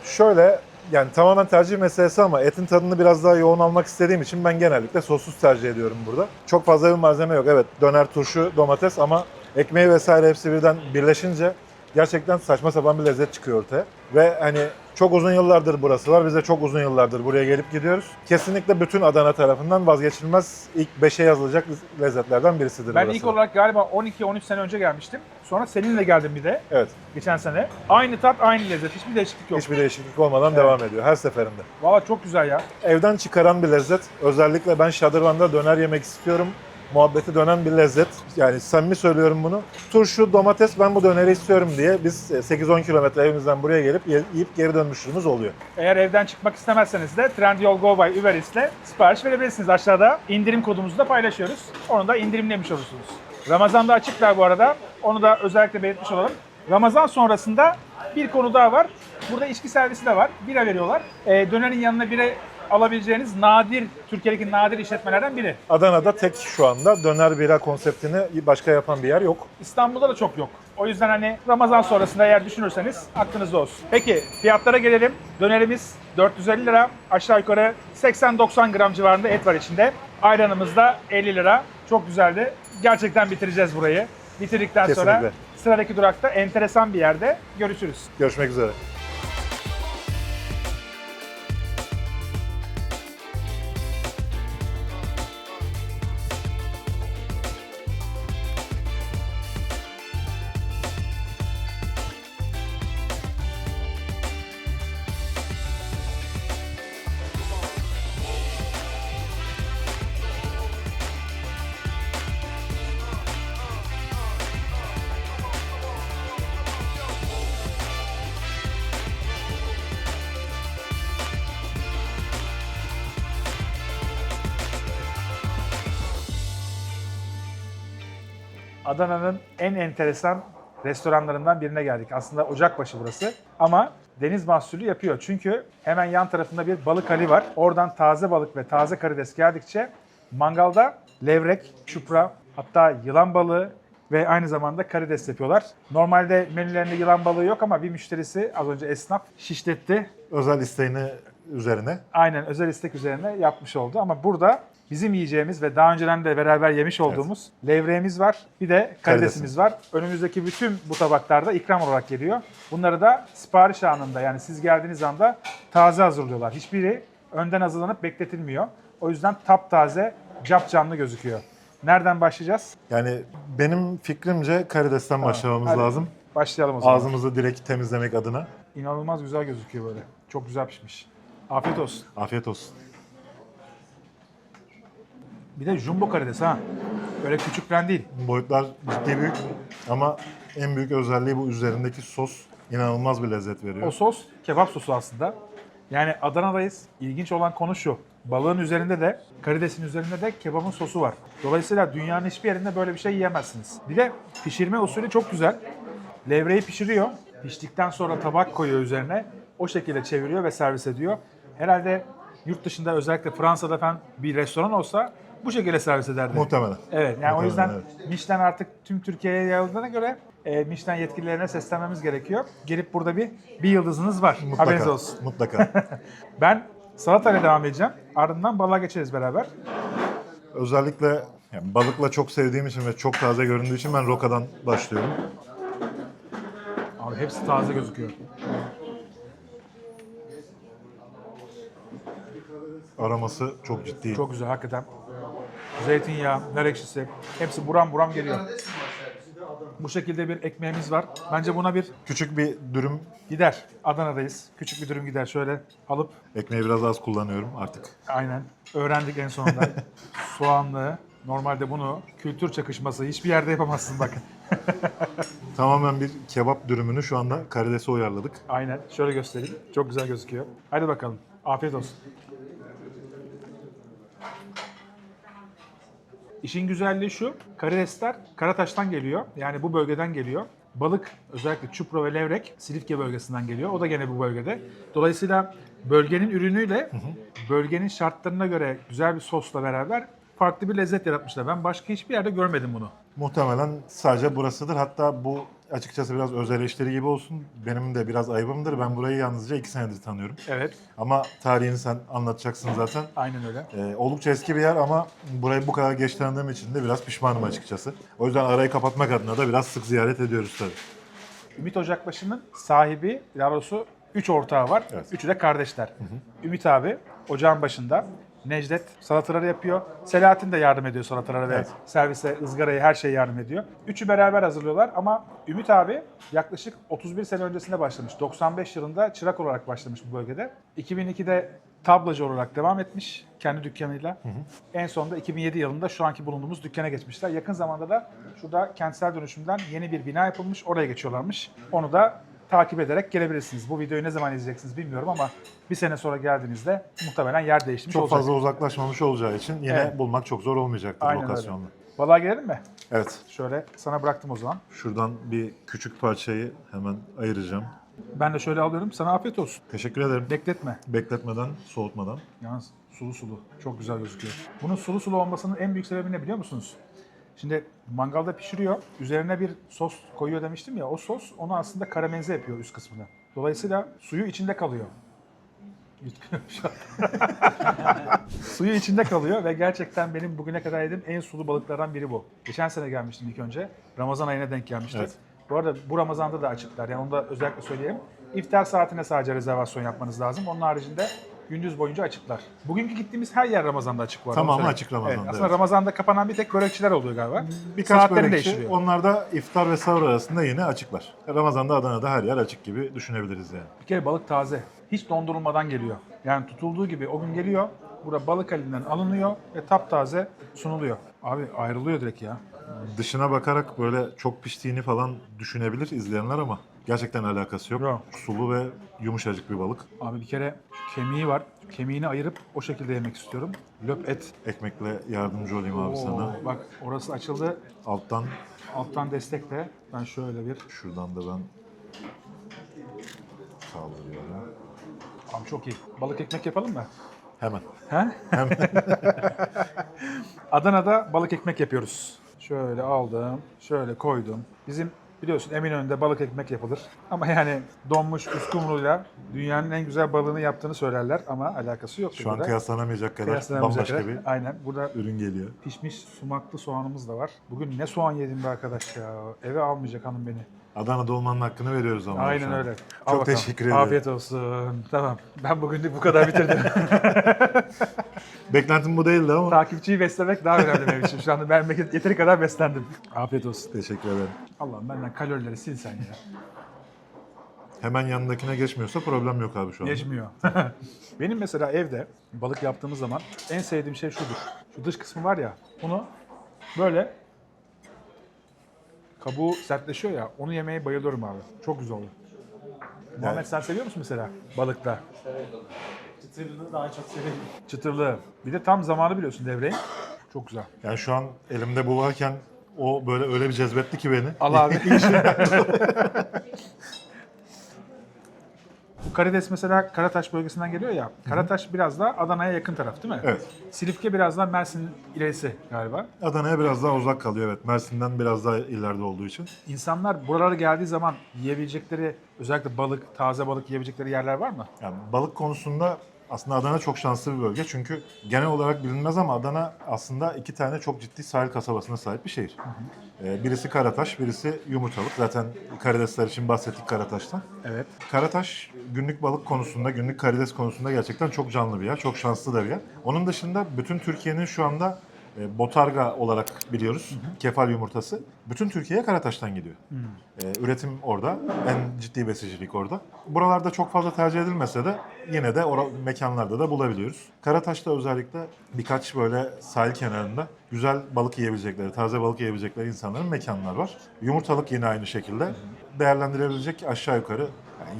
B: Şöyle yani tamamen tercih meselesi ama etin tadını biraz daha yoğun almak istediğim için ben genellikle sossuz tercih ediyorum burada. Çok fazla bir malzeme yok. Evet döner, turşu, domates ama ekmeği vesaire hepsi birden birleşince gerçekten saçma sapan bir lezzet çıkıyor ortaya. Ve hani çok uzun yıllardır burası var. Biz de çok uzun yıllardır buraya gelip gidiyoruz. Kesinlikle bütün Adana tarafından vazgeçilmez ilk 5'e yazılacak lezzetlerden birisidir
A: Ben
B: burası.
A: ilk olarak galiba 12-13 sene önce gelmiştim. Sonra seninle geldim bir de
B: Evet.
A: geçen sene. Aynı tat, aynı lezzet. Hiçbir değişiklik yok.
B: Hiçbir değişiklik olmadan devam ediyor her seferinde.
A: Valla çok güzel ya.
B: Evden çıkaran bir lezzet. Özellikle ben şadırvanda döner yemek istiyorum. Muhabbeti dönen bir lezzet. Yani samimi söylüyorum bunu. Turşu, domates ben bu döneri istiyorum diye biz 8-10 kilometre evimizden buraya gelip yiyip geri dönmüşlüğümüz oluyor.
A: Eğer evden çıkmak istemezseniz de Trendyol Go by Uber Eats'le sipariş verebilirsiniz. Aşağıda indirim kodumuzu da paylaşıyoruz. Onu da indirimlemiş olursunuz. Ramazan'da açıklar bu arada. Onu da özellikle belirtmiş olalım. Ramazan sonrasında bir konu daha var. Burada içki servisi de var. Bira veriyorlar. Dönerin yanına bira alabileceğiniz nadir, Türkiye'deki nadir işletmelerden biri.
B: Adana'da tek şu anda döner bira konseptini başka yapan bir yer yok.
A: İstanbul'da da çok yok. O yüzden hani Ramazan sonrasında eğer düşünürseniz aklınızda olsun. Peki fiyatlara gelelim. Dönerimiz 450 lira. Aşağı yukarı 80-90 gram civarında et var içinde. Ayranımız da 50 lira. Çok güzeldi. Gerçekten bitireceğiz burayı. Bitirdikten sonra
B: Kesinlikle.
A: sıradaki durakta enteresan bir yerde görüşürüz.
B: Görüşmek üzere.
A: Adana'nın en enteresan restoranlarından birine geldik. Aslında Ocakbaşı burası ama deniz mahsulü yapıyor. Çünkü hemen yan tarafında bir balık hali var. Oradan taze balık ve taze karides geldikçe mangalda levrek, çupra, hatta yılan balığı ve aynı zamanda karides yapıyorlar. Normalde menülerinde yılan balığı yok ama bir müşterisi az önce esnaf şişletti.
B: Özel isteğini üzerine.
A: Aynen özel istek üzerine yapmış oldu. Ama burada bizim yiyeceğimiz ve daha önceden de beraber yemiş olduğumuz levreğimiz var. Bir de karidesimiz var. Önümüzdeki bütün bu tabaklarda ikram olarak geliyor. Bunları da sipariş anında, yani siz geldiğiniz anda taze hazırlıyorlar. Hiçbiri önden hazırlanıp bekletilmiyor. O yüzden taptaze, capcanlı gözüküyor. Nereden başlayacağız?
B: Yani benim fikrimce karidesten başlamamız
A: Hadi
B: lazım.
A: başlayalım o zaman.
B: Ağzımızı direkt temizlemek adına.
A: İnanılmaz güzel gözüküyor böyle. Çok güzel pişmiş. Afiyet olsun.
B: Afiyet olsun.
A: Bir de jumbo karides ha. Öyle küçük falan değil.
B: Boyutlar ciddi büyük ama en büyük özelliği bu üzerindeki sos. İnanılmaz bir lezzet veriyor.
A: O sos kebap sosu aslında. Yani Adana'dayız. İlginç olan konu şu. Balığın üzerinde de, karidesin üzerinde de kebabın sosu var. Dolayısıyla dünyanın hiçbir yerinde böyle bir şey yiyemezsiniz. Bir de pişirme usulü çok güzel. Levreyi pişiriyor. Piştikten sonra tabak koyuyor üzerine. O şekilde çeviriyor ve servis ediyor. Herhalde yurt dışında, özellikle Fransa'da falan bir restoran olsa bu şekilde servis ederdi.
B: Muhtemelen.
A: Evet, yani o yüzden
B: Muhtemelen,
A: Michelin artık tüm Türkiye'ye yayıldığına göre Michelin yetkililerine seslenmemiz gerekiyor. Gelip burada bir yıldızınız var. Haberiniz olsun.
B: Mutlaka.
A: Ben salatayla devam edeceğim. Ardından balığa geçeriz beraber.
B: Özellikle yani balıkla çok sevdiğim için ve çok taze göründüğü için ben rokadan başlıyorum.
A: Abi hepsi taze gözüküyor.
B: Aroması çok ciddi.
A: Çok güzel hakikaten. Zeytinyağı, nar ekşisi hepsi buram buram geliyor. Bu şekilde bir ekmeğimiz var. Bence buna bir
B: Küçük bir dürüm.
A: gider. Adana'dayız. Küçük bir dürüm gider. Şöyle alıp
B: Ekmeği biraz az kullanıyorum artık.
A: aynen öğrendik en sonunda. Soğanlı. Normalde bunu kültür çakışması hiçbir yerde yapamazsın bak.
B: Tamamen bir kebap dürümünü şu anda karidese uyarladık.
A: Aynen. Şöyle göstereyim. Çok güzel gözüküyor. Hadi bakalım. Afiyet olsun. İşin güzelliği şu. Karidesler Karataş'tan geliyor. Yani bu bölgeden geliyor. Balık, özellikle çupra ve levrek Silifke bölgesinden geliyor. O da gene bu bölgede. Dolayısıyla bölgenin ürünüyle bölgenin şartlarına göre güzel bir sosla beraber farklı bir lezzet yaratmışlar. Ben başka hiçbir yerde görmedim bunu.
B: Muhtemelen sadece burasıdır. Hatta bu açıkçası biraz öz eleştiri gibi olsun. Benim de biraz ayıbımdır. Ben burayı yalnızca 2 senedir tanıyorum.
A: Evet.
B: Ama tarihini sen anlatacaksın zaten.
A: Aynen öyle.
B: Oldukça eski bir yer ama burayı bu kadar geç tanıdığım için de biraz pişmanım açıkçası. O yüzden arayı kapatmak adına da biraz sık ziyaret ediyoruz tabii.
A: Ümit Ocakbaşı'nın sahibi, daha doğrusu 3 ortağı var.
B: Evet.
A: Üçü de kardeşler. Ümit abi ocağın başında. Necdet salataları yapıyor. Selahattin de yardım ediyor salatalara ve
B: Evet.
A: servise, ızgaraya, her şeye yardım ediyor. Üçü beraber hazırlıyorlar ama Ümit abi yaklaşık 31 sene öncesinde başlamış. 95 yılında çırak olarak başlamış bu bölgede. 2002'de tablacı olarak devam etmiş kendi dükkanıyla. En sonunda 2007 yılında şu anki bulunduğumuz dükkana geçmişler. Yakın zamanda da şurada kentsel dönüşümden yeni bir bina yapılmış. Oraya geçiyorlarmış. Onu da takip ederek gelebilirsiniz. Bu videoyu ne zaman izleyeceksiniz bilmiyorum ama bir sene sonra geldiğinizde muhtemelen yer değişmiş
B: Çok
A: olacak.
B: fazla uzaklaşmamış olacağı için yine
A: Evet.
B: bulmak çok zor olmayacaktır
A: Aynen
B: lokasyonda.
A: öyle. Balığa gelelim mi?
B: Evet.
A: Şöyle sana bıraktım o zaman.
B: Şuradan bir küçük parçayı hemen ayıracağım.
A: Ben de şöyle alıyorum. Sana afiyet olsun.
B: Teşekkür ederim.
A: Bekletme.
B: Bekletmeden, soğutmadan.
A: Yalnız sulu sulu. Çok güzel gözüküyor. Bunun sulu sulu olmasının en büyük sebebi ne biliyor musunuz? Şimdi mangalda pişiriyor. Üzerine bir sos koyuyor demiştim ya. O sos onu aslında karamelize yapıyor üst kısmını. Dolayısıyla suyu içinde kalıyor. Yutkuyorum şu an. Suyu içinde kalıyor ve gerçekten benim bugüne kadar yediğim en sulu balıklardan biri bu. Geçen sene gelmiştim ilk önce. Ramazan ayına denk gelmiştik.
B: Evet.
A: Bu arada bu Ramazan'da da açıklar. Yani onu da özellikle söyleyeyim. İftar saatine sadece rezervasyon yapmanız lazım. Onun haricinde gündüz boyunca açıklar. Bugünkü gittiğimiz her yer Ramazan'da açık bu arada.
B: Tamamı
A: Onu söyleyeyim.
B: açık Ramazan'da,
A: Evet, aslında
B: evet.
A: Ramazan'da kapanan bir tek börekçiler oluyor galiba.
B: Birkaç
A: Saatlerini
B: börekçi,
A: değiştiriyor.
B: onlar da iftar ve sahur arasında yine açıklar. Ramazan'da Adana'da her yer açık gibi düşünebiliriz yani.
A: Bir kere balık taze. Hiç dondurulmadan geliyor. Yani tutulduğu gibi o gün geliyor. Burada balık halinden alınıyor ve taptaze sunuluyor. Abi ayrılıyor direkt ya.
B: Dışına bakarak böyle çok piştiğini falan düşünebilir izleyenler ama gerçekten alakası yok.
A: Yok.
B: Sulu ve yumuşacık bir balık.
A: Abi bir kere şu kemiği var. Kemiğini ayırıp o şekilde yemek istiyorum. Löp et.
B: Ekmekle yardımcı olayım abi
A: Oo,
B: sana.
A: bak orası açıldı.
B: Alttan
A: Alttan destekle. Ben şöyle bir...
B: şuradan da ben kaldırıyorum.
A: Abi çok iyi. Balık ekmek yapalım mı?
B: Hemen.
A: He? Adana'da balık ekmek yapıyoruz. Şöyle aldım, şöyle koydum. Bizim Biliyorsun Eminönü'nde balık ekmek yapılır. Ama yani donmuş uskumruyla dünyanın en güzel balığını yaptığını söylerler ama alakası yok.
B: Şu an
A: burada.
B: kıyaslanamayacak kadar
A: Kıyaslanamayacak
B: bambaşka
A: kadar.
B: bir
A: Aynen. Burada
B: ürün geliyor.
A: pişmiş sumaklı soğanımız da var. Bugün ne soğan yedim be arkadaş ya. Eve almayacak hanım beni.
B: Adana'da olmanın hakkını veriyoruz ama. şu
A: Aynen
B: an.
A: öyle. Al
B: Çok
A: bakalım.
B: teşekkür ederim.
A: Afiyet olsun. Tamam. Ben bugün bu kadar bitirdim.
B: Beklentim bu değildi ama.
A: Takipçiyi beslemek daha önemli benim için. Şu anda ben yeteri kadar beslendim. Afiyet olsun.
B: Teşekkür ederim.
A: Allah'ım benden kalorileri sil sen ya.
B: Hemen yanındakine geçmiyorsa problem yok abi şu an.
A: Geçmiyor. Benim mesela evde balık yaptığımız zaman en sevdiğim şey şudur. Şu dış kısmı var ya, bunu böyle kabuğu sertleşiyor ya, onu yemeye bayılıyorum abi. Çok güzel oluyor. Muhammed sen seviyor musun mesela balıkta?
D: Çıtırını daha çok severim.
A: Çıtırlığı. Bir de tam zamanı biliyorsun devreyin. Çok güzel.
B: Yani şu an elimde bu varken o böyle öyle bir cezbetti ki beni.
A: Al abi. Bu karides mesela Karataş bölgesinden geliyor ya. Karataş biraz daha Adana'ya yakın taraf değil mi?
B: Evet.
A: Silifke biraz daha Mersin ilerisi galiba.
B: Adana'ya biraz daha uzak kalıyor evet. Mersin'den biraz daha ileride olduğu için.
A: İnsanlar buralara geldiği zaman yiyebilecekleri, özellikle balık, taze balık yiyebilecekleri yerler var mı?
B: Yani balık konusunda aslında Adana çok şanslı bir bölge. Çünkü genel olarak bilinmez ama Adana aslında 2 tane çok ciddi sahil kasabasına sahip bir şehir. Birisi Karataş, birisi Yumurtalık. Zaten karidesler için bahsettik Karataş'tan.
A: Evet.
B: Karataş günlük balık konusunda, günlük karides konusunda gerçekten çok canlı bir yer. Çok şanslı da bir yer. Onun dışında bütün Türkiye'nin şu anda Botarga olarak biliyoruz. Kefal yumurtası. Bütün Türkiye'ye Karataş'tan gidiyor. Üretim orada. En ciddi besicilik orada. Buralarda çok fazla tercih edilmese de yine de mekanlarda da bulabiliyoruz. Karataş'ta özellikle birkaç böyle sahil kenarında güzel balık yiyebilecekleri, taze balık yiyebilecekleri insanların mekanlar var. Yumurtalık yine aynı şekilde. Değerlendirebilecek aşağı yukarı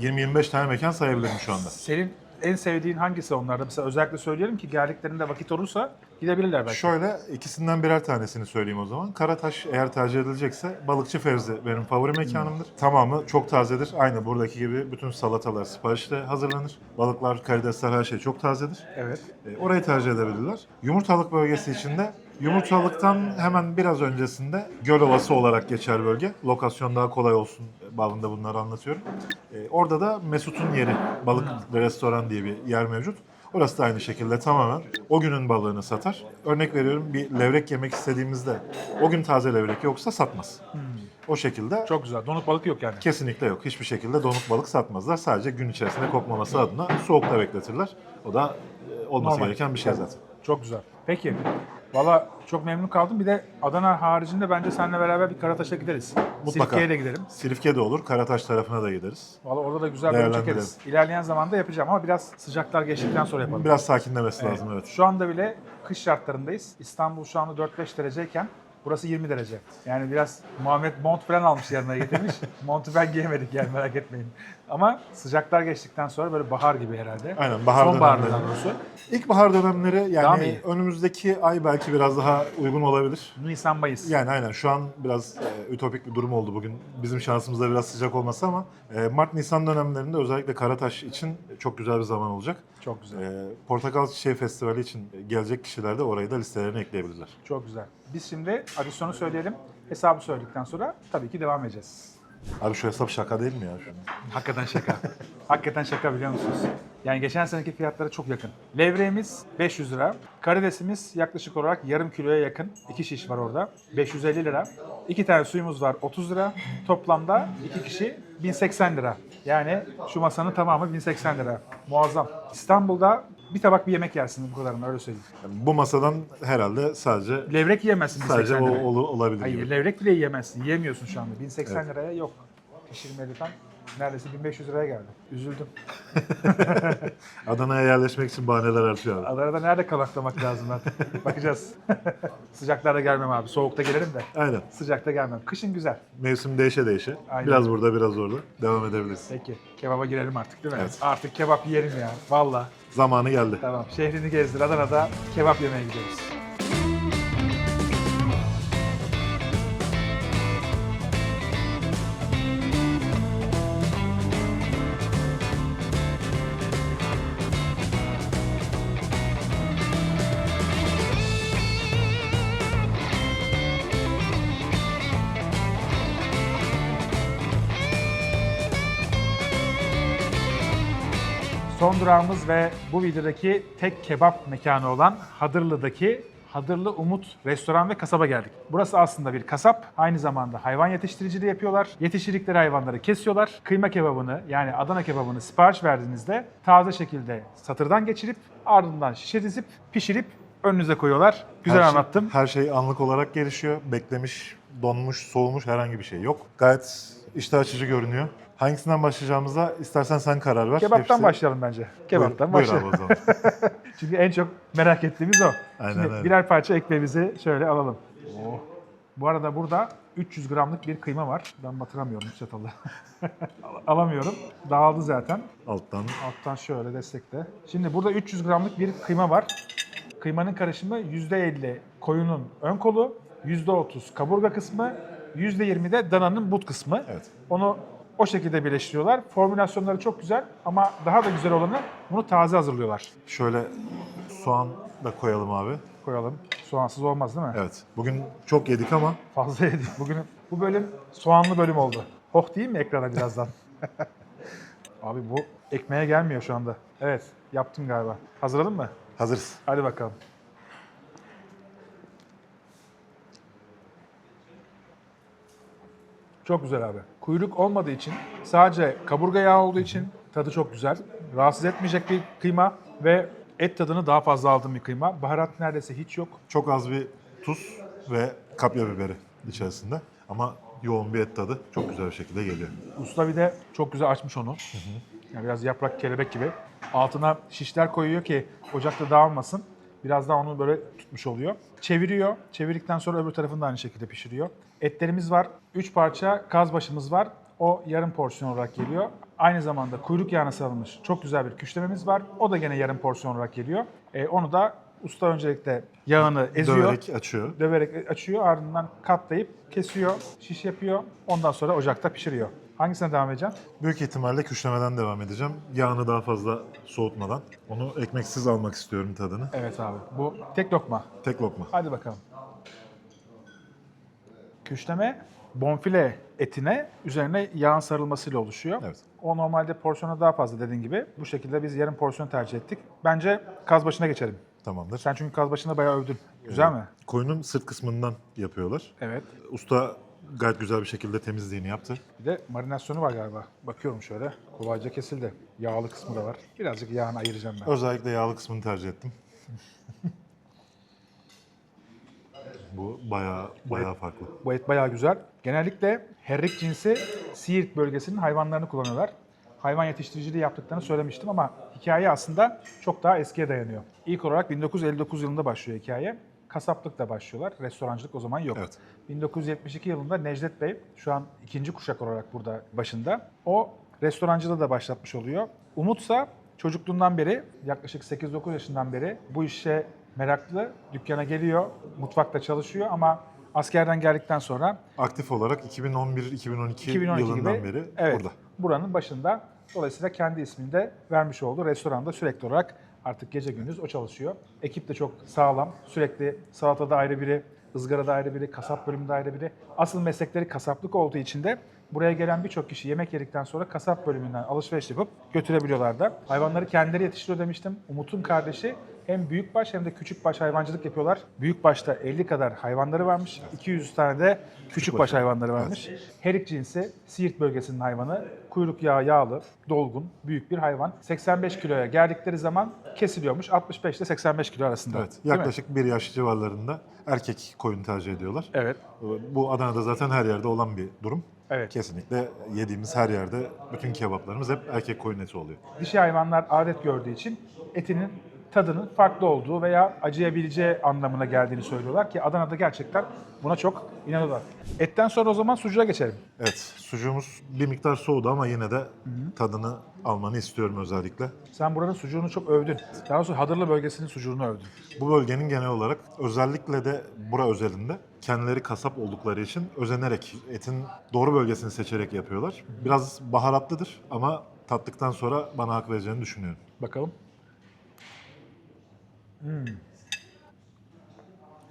B: yani 20-25 tane mekan sayabilirim şu anda.
A: Senin en sevdiğin hangisi onlarda? Mesela özellikle söyleyelim ki geldiklerinde vakit olursa gidebilirler belki.
B: Şöyle ikisinden birer tanesini söyleyeyim o zaman. Karataş eğer tercih edilecekse Balıkçı Fevzi benim favori mekanımdır. Tamamı çok tazedir. Aynı buradaki gibi bütün salatalar siparişle hazırlanır. Balıklar, karidesler her şey çok tazedir.
A: Evet.
B: Orayı tercih edebilirler. Yumurtalık bölgesi içinde Yumurtalık'tan hemen biraz öncesinde Gölovası olarak geçer bölge. Lokasyon daha kolay olsun bağlamında bunları anlatıyorum. Orada da Mesut'un yeri, balık restoran diye bir yer mevcut. Orası da aynı şekilde tamamen o günün balığını satar. Örnek veriyorum bir levrek yemek istediğimizde o gün taze levrek yoksa satmaz. O şekilde
A: Çok güzel. Donuk balık yok yani.
B: kesinlikle yok. Hiçbir şekilde donuk balık satmazlar. Sadece gün içerisinde kokmaması adına soğukta bekletirler. O da olması
A: Normal.
B: gereken bir şey zaten.
A: Çok güzel. Peki. Valla çok memnun kaldım. Bir de Adana haricinde bence seninle beraber bir Karataş'a gideriz.
B: Mutlaka.
A: Silifke'ye de gidelim.
B: Silifke de olur, Karataş tarafına da gideriz.
A: Valla orada da güzel bölüm
B: Değerlendirelim.
A: çekeriz. İlerleyen zamanda yapacağım ama biraz sıcaklar geçtikten sonra yapalım.
B: Biraz sakinlemesi lazım evet.
A: Şu anda bile kış şartlarındayız. İstanbul şu anda 4-5 dereceyken burası 20 derece. Yani biraz Muhammed mont falan almış yanına getirmiş. Montu ben giyemedik yani merak etmeyin. Ama sıcaklar geçtikten sonra böyle bahar gibi herhalde.
B: Aynen, bahar
A: Sonbahar
B: dönemleri.
A: daha doğrusu.
B: İlkbahar dönemleri
A: Daha mı
B: yani
A: iyi?
B: önümüzdeki ay belki biraz daha uygun olabilir.
A: Nisan, Mayıs.
B: Yani aynen şu an biraz ütopik bir durum oldu bugün. Bizim şansımızda biraz sıcak olması ama Mart-Nisan dönemlerinde özellikle Karataş için çok güzel bir zaman olacak.
A: Çok güzel.
B: Portakal Çiçeği Festivali için gelecek kişiler de orayı da listelerine ekleyebilirler.
A: Çok güzel. Biz şimdi adisyonu söyleyelim. Hesabı söyledikten sonra tabii ki devam edeceğiz.
B: Abi şu hesap şaka değil mi ya? Şu an?
A: Hakikaten şaka. Hakikaten şaka biliyor musunuz? Yani geçen seneki fiyatlara çok yakın. Levreğimiz 500 lira. Karidesimiz yaklaşık olarak yarım kiloya yakın. 2 şiş var orada. 550 lira. 2 tane suyumuz var 30 lira. Toplamda 2 kişi 1080 lira. Yani şu masanın tamamı 1080 lira. Muazzam. İstanbul'da bir tabak bir yemek yersin bu kadarını öyle söyleyeyim.
B: Yani bu masadan herhalde sadece
A: Levrek yiyemezsin 1080
B: o
A: liraya.
B: olabilir
A: Hayır,
B: gibi.
A: levrek bile yiyemezsin. Yiyemiyorsun şu anda. 1080
B: Evet.
A: liraya yok. Pişirmeli falan. Neredeyse 1500 liraya geldi. Üzüldüm.
B: Adana'ya yerleşmek için bahaneler artıyor abi.
A: Adana'da nerede kalaklamak lazım artık? Bakacağız. Sıcaklarda gelmem abi. Soğukta gelirim de.
B: Aynen.
A: Sıcakta gelmem. Kışın güzel.
B: Mevsim değişe.
A: Aynen.
B: Biraz burada biraz orada. Devam edebiliriz.
A: Peki. Kebaba girelim artık değil mi?
B: Evet.
A: Artık kebap yiyelim ya. Valla.
B: Zamanı geldi.
A: Tamam. Şehrini gezdir. Adana'da kebap yemeye gidiyoruz. Son durağımız ve bu videodaki tek kebap mekanı olan Hadırlı'daki Hadırlı Umut Restoran ve Kasaba geldik. Burası aslında bir kasap. Aynı zamanda hayvan yetiştiriciliği yapıyorlar. Yetiştirdikleri hayvanları kesiyorlar. Kıyma kebabını yani Adana kebabını sipariş verdiğinizde taze şekilde satırdan geçirip ardından şişe dizip pişirip önünüze koyuyorlar. Güzel anlattım.
B: Her şey anlık olarak gelişiyor. Beklemiş, donmuş, soğumuş herhangi bir şey yok. Gayet iştah açıcı görünüyor. Hangisinden başlayacağımıza istersen sen karar ver.
A: Kebaptan başlayalım bence. Kebaptan
B: Buyur
A: başlayalım.
B: abi o zaman.
A: Çünkü en çok merak ettiğimiz o.
B: Aynen
A: Şimdi
B: öyle.
A: birer parça ekmeğimizi şöyle alalım. Oh. Bu arada burada 300 gramlık bir kıyma var. Ben batıramıyorum çatalı. Alamıyorum. Dağıldı zaten.
B: Alttan.
A: Alttan şöyle destekle. Şimdi burada 300 gramlık bir kıyma var. Kıymanın karışımı %50 koyunun ön kolu, %30 kaburga kısmı, %20 de dananın but kısmı.
B: Evet.
A: Onu o şekilde birleştiriyorlar. Formülasyonları çok güzel ama daha da güzel olanı bunu taze hazırlıyorlar.
B: Şöyle soğan da koyalım abi.
A: Koyalım. Soğansız olmaz değil mi?
B: Evet. Bugün çok yedik ama
A: Fazla yedik. Bugün bu bölüm soğanlı bölüm oldu. Hoh değil mi ekrana birazdan? Abi bu ekmeğe gelmiyor şu anda. Evet, yaptım galiba. Hazırladın mı?
B: hazırız.
A: Hadi bakalım. Çok güzel abi. Kuyruk olmadığı için, sadece kaburga yağı olduğu için tadı çok güzel. Rahatsız etmeyecek bir kıyma ve et tadını daha fazla aldığım bir kıyma. Baharat neredeyse hiç yok.
B: Çok az bir tuz ve kapya biberi içerisinde. Ama yoğun bir et tadı çok güzel bir şekilde geliyor.
A: Usta bir de çok güzel açmış onu. Yani biraz yaprak kelebek gibi. Altına şişler koyuyor ki ocakta dağılmasın. Biraz daha onu böyle tutmuş oluyor. Çeviriyor. Çevirdikten sonra öbür tarafını da aynı şekilde pişiriyor. Etlerimiz var. 3 parça kazbaşımız var. O yarım porsiyon olarak geliyor. Aynı zamanda kuyruk yağına sarılmış çok güzel bir küşlememiz var. O da gene yarım porsiyon olarak geliyor. Onu da usta öncelikle yağını eziyor.
B: Döverek açıyor.
A: Döverek açıyor, ardından katlayıp kesiyor, şiş yapıyor. Ondan sonra ocakta pişiriyor. Hangisine devam edeceğim?
B: Büyük ihtimalle küşlemeden devam edeceğim. Yağını daha fazla soğutmadan. Onu ekmeksiz almak istiyorum tadını.
A: Evet abi. Bu tek lokma.
B: Tek lokma.
A: Hadi bakalım. Küşleme bonfile etine üzerine yağın sarılmasıyla oluşuyor.
B: Evet.
A: O normalde porsiyona daha fazla dediğin gibi. Bu şekilde biz yarım porsiyon tercih ettik. Bence kazbaşına geçelim.
B: Tamamdır.
A: Sen çünkü kazbaşını bayağı övdün. Güzel mi?
B: Koyunun sırt kısmından yapıyorlar.
A: Evet.
B: Usta gayet güzel bir şekilde temizliğini yaptı.
A: Bir de marinasyonu var galiba. Bakıyorum şöyle. Kolayca kesildi. Yağlı kısmı da var. Birazcık yağını ayıracağım ben.
B: Özellikle yağlı kısmını tercih ettim. Bu bayağı farklı.
A: Bu et bayağı güzel. Genellikle herrik cinsi Siirt bölgesinin hayvanlarını kullanıyorlar. Hayvan yetiştiriciliği yaptıklarını söylemiştim ama hikaye aslında çok daha eskiye dayanıyor. İlk olarak 1959 yılında başlıyor hikaye. Kasaplıkla başlıyorlar. Restorancılık o zaman yok.
B: Evet.
A: 1972 yılında Necdet Bey, şu an ikinci kuşak olarak burada başında, o restorancılığı da başlatmış oluyor. Umutsa çocukluğundan beri, yaklaşık 8-9 yaşından beri bu işe meraklı, dükkana geliyor, mutfakta çalışıyor ama askerden geldikten sonra
B: Aktif olarak 2011-2012
A: 2012
B: yılından
A: gibi
B: beri
A: evet,
B: burada.
A: buranın başında. Dolayısıyla kendi ismini de vermiş oldu. Restoranda sürekli olarak artık gece gündüz o çalışıyor. Ekip de çok sağlam. Sürekli salatada ayrı biri, ızgarada ayrı biri, kasap bölümünde ayrı biri. Asıl meslekleri kasaplık olduğu için de buraya gelen birçok kişi yemek yedikten sonra kasap bölümünden alışveriş yapıp götürebiliyorlar da. Hayvanları kendileri yetiştiriyor demiştim. Umut'un kardeşi hem büyükbaş hem de küçükbaş hayvancılık yapıyorlar. Büyükbaşta 50 kadar hayvanları varmış. 200 tane de küçükbaş hayvanları varmış. Herik cinsi Siirt bölgesinin hayvanı. Kuyruk yağı yağlı, dolgun, büyük bir hayvan. 85 kiloya geldikleri zaman kesiliyormuş. 65 ile 85 kilo arasında.
B: Evet,
A: Değil mi?
B: yaklaşık 1 yaş civarlarında erkek koyun tercih ediyorlar.
A: Evet.
B: Bu Adana'da zaten her yerde olan bir durum.
A: Evet.
B: Kesinlikle yediğimiz her yerde bütün kebaplarımız hep erkek koyun eti oluyor.
A: Dişi hayvanlar adet gördüğü için etinin tadının farklı olduğu veya acıyabileceği anlamına geldiğini söylüyorlar ki Adana'da gerçekten buna çok inanıyorlar. Etten sonra o zaman sucuğa geçelim.
B: Evet, sucuğumuz bir miktar soğudu ama yine de tadını almanı istiyorum özellikle.
A: Sen buranın sucuğunu çok övdün. Daha doğrusu Hadırlı bölgesinin sucuğunu övdün.
B: Bu bölgenin genel olarak özellikle de bura özelinde kendileri kasap oldukları için özenerek etin doğru bölgesini seçerek yapıyorlar. Biraz baharatlıdır ama tattıktan sonra bana hak vereceğini düşünüyorum.
A: Bakalım.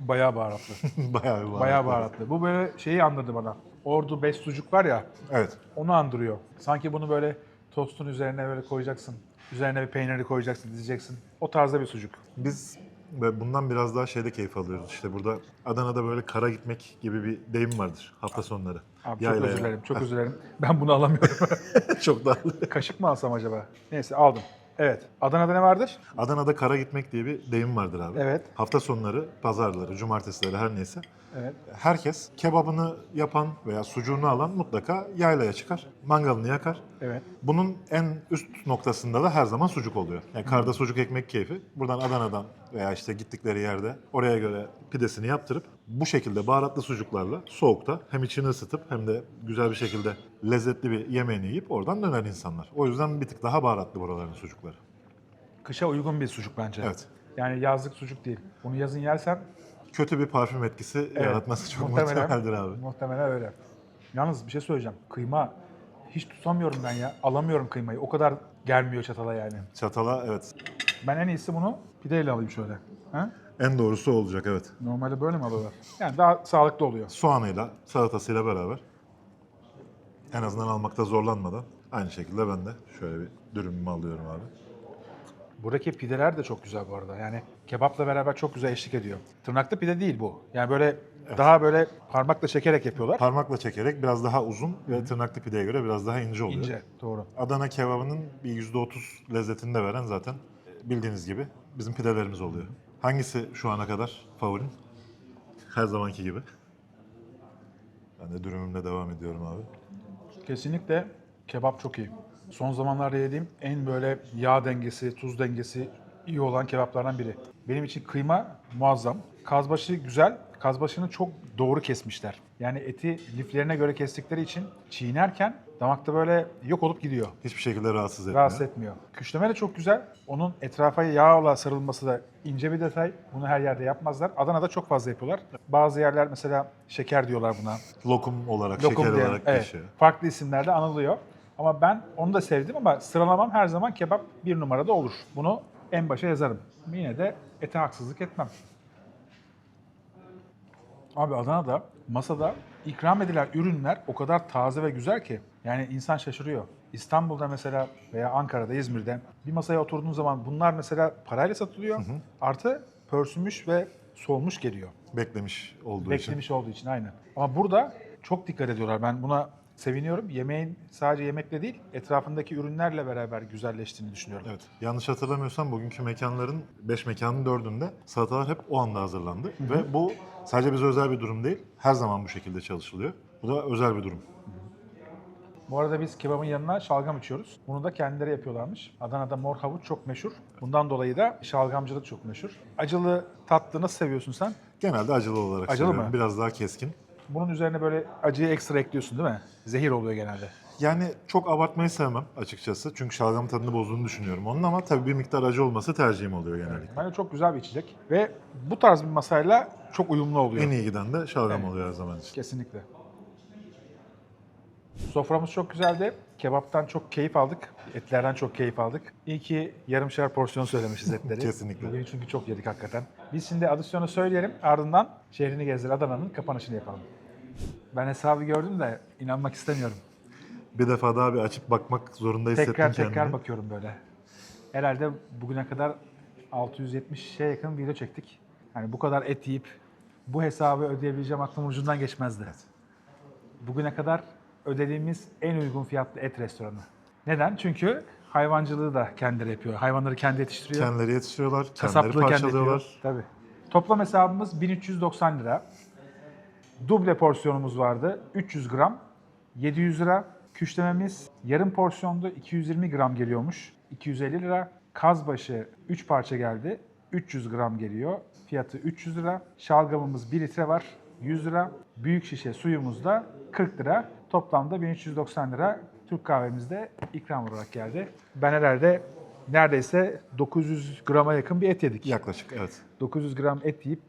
A: Bayağı baharatlı.
B: Bayağı bir baharatlı.
A: Bayağı baharatlı. Bu böyle şeyi andırdı bana. Ordu 5 sucuk var ya,
B: Evet.
A: onu andırıyor. Sanki bunu böyle Tostun üzerine böyle koyacaksın. Üzerine bir peyniri koyacaksın, dizeceksin. O tarzda bir sucuk.
B: Biz ve bundan biraz daha şeyde keyif alıyoruz. İşte burada Adana'da böyle kara gitmek gibi bir deyim vardır hafta sonları.
A: Abi çok
B: Yaylaya.
A: özür dilerim, çok özür dilerim. Ben bunu alamıyorum.
B: Çok daha.
A: Kaşık mı alsam acaba? Neyse aldım. Evet. Adana'da ne vardır?
B: Adana'da kara gitmek diye bir deyim vardır abi.
A: Evet.
B: Hafta sonları, pazarları, cumartesileri her neyse.
A: Evet.
B: Herkes kebabını yapan veya sucuğunu alan mutlaka yaylaya çıkar. Mangalını yakar.
A: Evet.
B: Bunun en üst noktasında da her zaman sucuk oluyor. Yani karda sucuk ekmek keyfi. Buradan Adana'dan veya işte gittikleri yerde oraya göre pidesini yaptırıp bu şekilde baharatlı sucuklarla soğukta hem içini ısıtıp hem de güzel bir şekilde lezzetli bir yemeğini yiyip oradan döner insanlar. O yüzden bir tık daha baharatlı buraların sucukları.
A: Kışa uygun bir sucuk bence.
B: Evet.
A: Yani yazlık sucuk değil. Bunu yazın yersen
B: Kötü bir parfüm etkisi yaratması çok muhtemeldir abi.
A: Muhtemelen öyle. Yalnız bir şey söyleyeceğim. Kıyma hiç tutamıyorum ben ya. Alamıyorum kıymayı. O kadar gelmiyor çatala yani.
B: Çatala evet.
A: Ben en iyisi bunu pideyle alayım şöyle. Ha?
B: En doğrusu olacak evet.
A: Normalde böyle mi alıyorlar? Yani daha sağlıklı oluyor.
B: Soğanıyla, salatasıyla beraber en azından almakta zorlanmadan aynı şekilde ben de şöyle bir dürümümü alıyorum abi.
A: Buradaki pideler de çok güzel bu arada. Yani kebapla beraber çok güzel eşlik ediyor. Tırnaklı pide değil bu. Yani böyle daha böyle parmakla çekerek yapıyorlar.
B: Parmakla çekerek biraz daha uzun ve tırnaklı pideye göre biraz daha ince oluyor.
A: İnce, doğru.
B: Adana kebabının bir %30 lezzetini de veren zaten bildiğiniz gibi bizim pidelerimiz oluyor. Hangisi şu ana kadar favorin? Her zamanki gibi. Ben de dürümümle devam ediyorum abi.
A: Kesinlikle kebap çok iyi. Son zamanlarda yediğim en böyle yağ dengesi, tuz dengesi iyi olan kebaplardan biri. Benim için kıyma muazzam. Kazbaşı güzel. Kazbaşını çok doğru kesmişler. Yani eti liflerine göre kestikleri için çiğnerken damakta böyle yok olup gidiyor.
B: Hiçbir şekilde rahatsız etmiyor.
A: Rahatsız etmiyor. Küşleme de çok güzel. Onun etrafa yağla sarılması da ince bir detay. Bunu her yerde yapmazlar. Adana'da çok fazla yapıyorlar. Bazı yerler mesela şeker diyorlar buna.
B: Lokum olarak,
A: Lokum
B: şeker
A: diye,
B: olarak
A: evet,
B: geçiyor.
A: farklı isimlerle anılıyor. Ama ben onu da sevdim ama sıralamam her zaman kebap bir numarada olur. Bunu en başa yazarım. Yine de ete haksızlık etmem. Abi Adana'da masada ikram edilen ürünler o kadar taze ve güzel ki yani insan şaşırıyor. İstanbul'da mesela veya Ankara'da, İzmir'de bir masaya oturduğun zaman bunlar mesela parayla satılıyor. Artı pörsümüş ve solmuş geliyor.
B: Beklemiş olduğu için.
A: Beklemiş olduğu için aynen. Ama burada çok dikkat ediyorlar. Ben buna seviniyorum. Yemeğin sadece yemekle değil, etrafındaki ürünlerle beraber güzelleştiğini düşünüyorum.
B: Evet. Yanlış hatırlamıyorsam bugünkü mekanların 5 mekanın 4'ünde salatalar hep o anda hazırlandı. Ve bu sadece bize özel bir durum değil. Her zaman bu şekilde çalışılıyor. Bu da özel bir durum.
A: Bu arada biz kebabın yanına şalgam içiyoruz. Bunu da kendileri yapıyorlarmış. Adana'da mor havuç çok meşhur. Bundan dolayı da şalgamcılık çok meşhur. Acılı tatlı nasıl seviyorsun sen?
B: Genelde acılı olarak
A: Acılı
B: seviyorum.
A: mı?
B: Biraz daha keskin.
A: Bunun üzerine böyle acıyı ekstra ekliyorsun değil mi? Zehir oluyor genelde.
B: Yani çok abartmayı sevmem açıkçası. Çünkü şalgam tadını bozduğunu düşünüyorum onun ama tabii bir miktar acı olması tercihim oluyor genellikle.
A: Bence çok güzel bir içecek. Ve bu tarz bir masayla çok uyumlu oluyor.
B: En iyi giden de şalgam oluyor her zaman için.
A: Kesinlikle. Soframız çok güzeldi. Kebaptan çok keyif aldık. Etlerden çok keyif aldık. İyi ki yarımşar porsiyon söylemişiz etleri.
B: Kesinlikle.
A: Bugün çünkü çok yedik hakikaten. Biz şimdi adisyonu söyleyelim. Ardından şehrini gezdir Adana'nın kapanışını yapalım. Ben hesabı gördüm de inanmak istemiyorum.
B: Bir defa daha bir açıp bakmak zorunda hissettim
A: Tekrar
B: kendimi.
A: bakıyorum böyle. Herhalde bugüne kadar 670'e yakın video çektik. Yani bu kadar et yiyip bu hesabı ödeyebileceğim aklımın ucundan geçmezdi. Bugüne kadar ödediğimiz en uygun fiyatlı et restoranı. Neden? Çünkü hayvancılığı da kendileri yapıyor. Hayvanları kendi yetiştiriyor.
B: Kendileri yetiştiriyorlar, kendileri
A: Kasaplığı kendi yapıyor.
B: parçalıyorlar.
A: Tabii. Toplam hesabımız 1390 lira. Duble porsiyonumuz vardı. 300 gram. 700 lira. Küşlememiz yarım porsiyondu. 220 gram geliyormuş. 250 lira. Kazbaşı 3 parça geldi. 300 gram geliyor. Fiyatı 300 lira. Şalgamımız 1 litre var. 100 lira. Büyük şişe suyumuz da 40 lira. Toplamda 1390 lira. Türk kahvemiz de ikram olarak geldi. Ben herhalde neredeyse 900 grama yakın bir et yedik.
B: Yaklaşık evet.
A: 900 gram et yiyip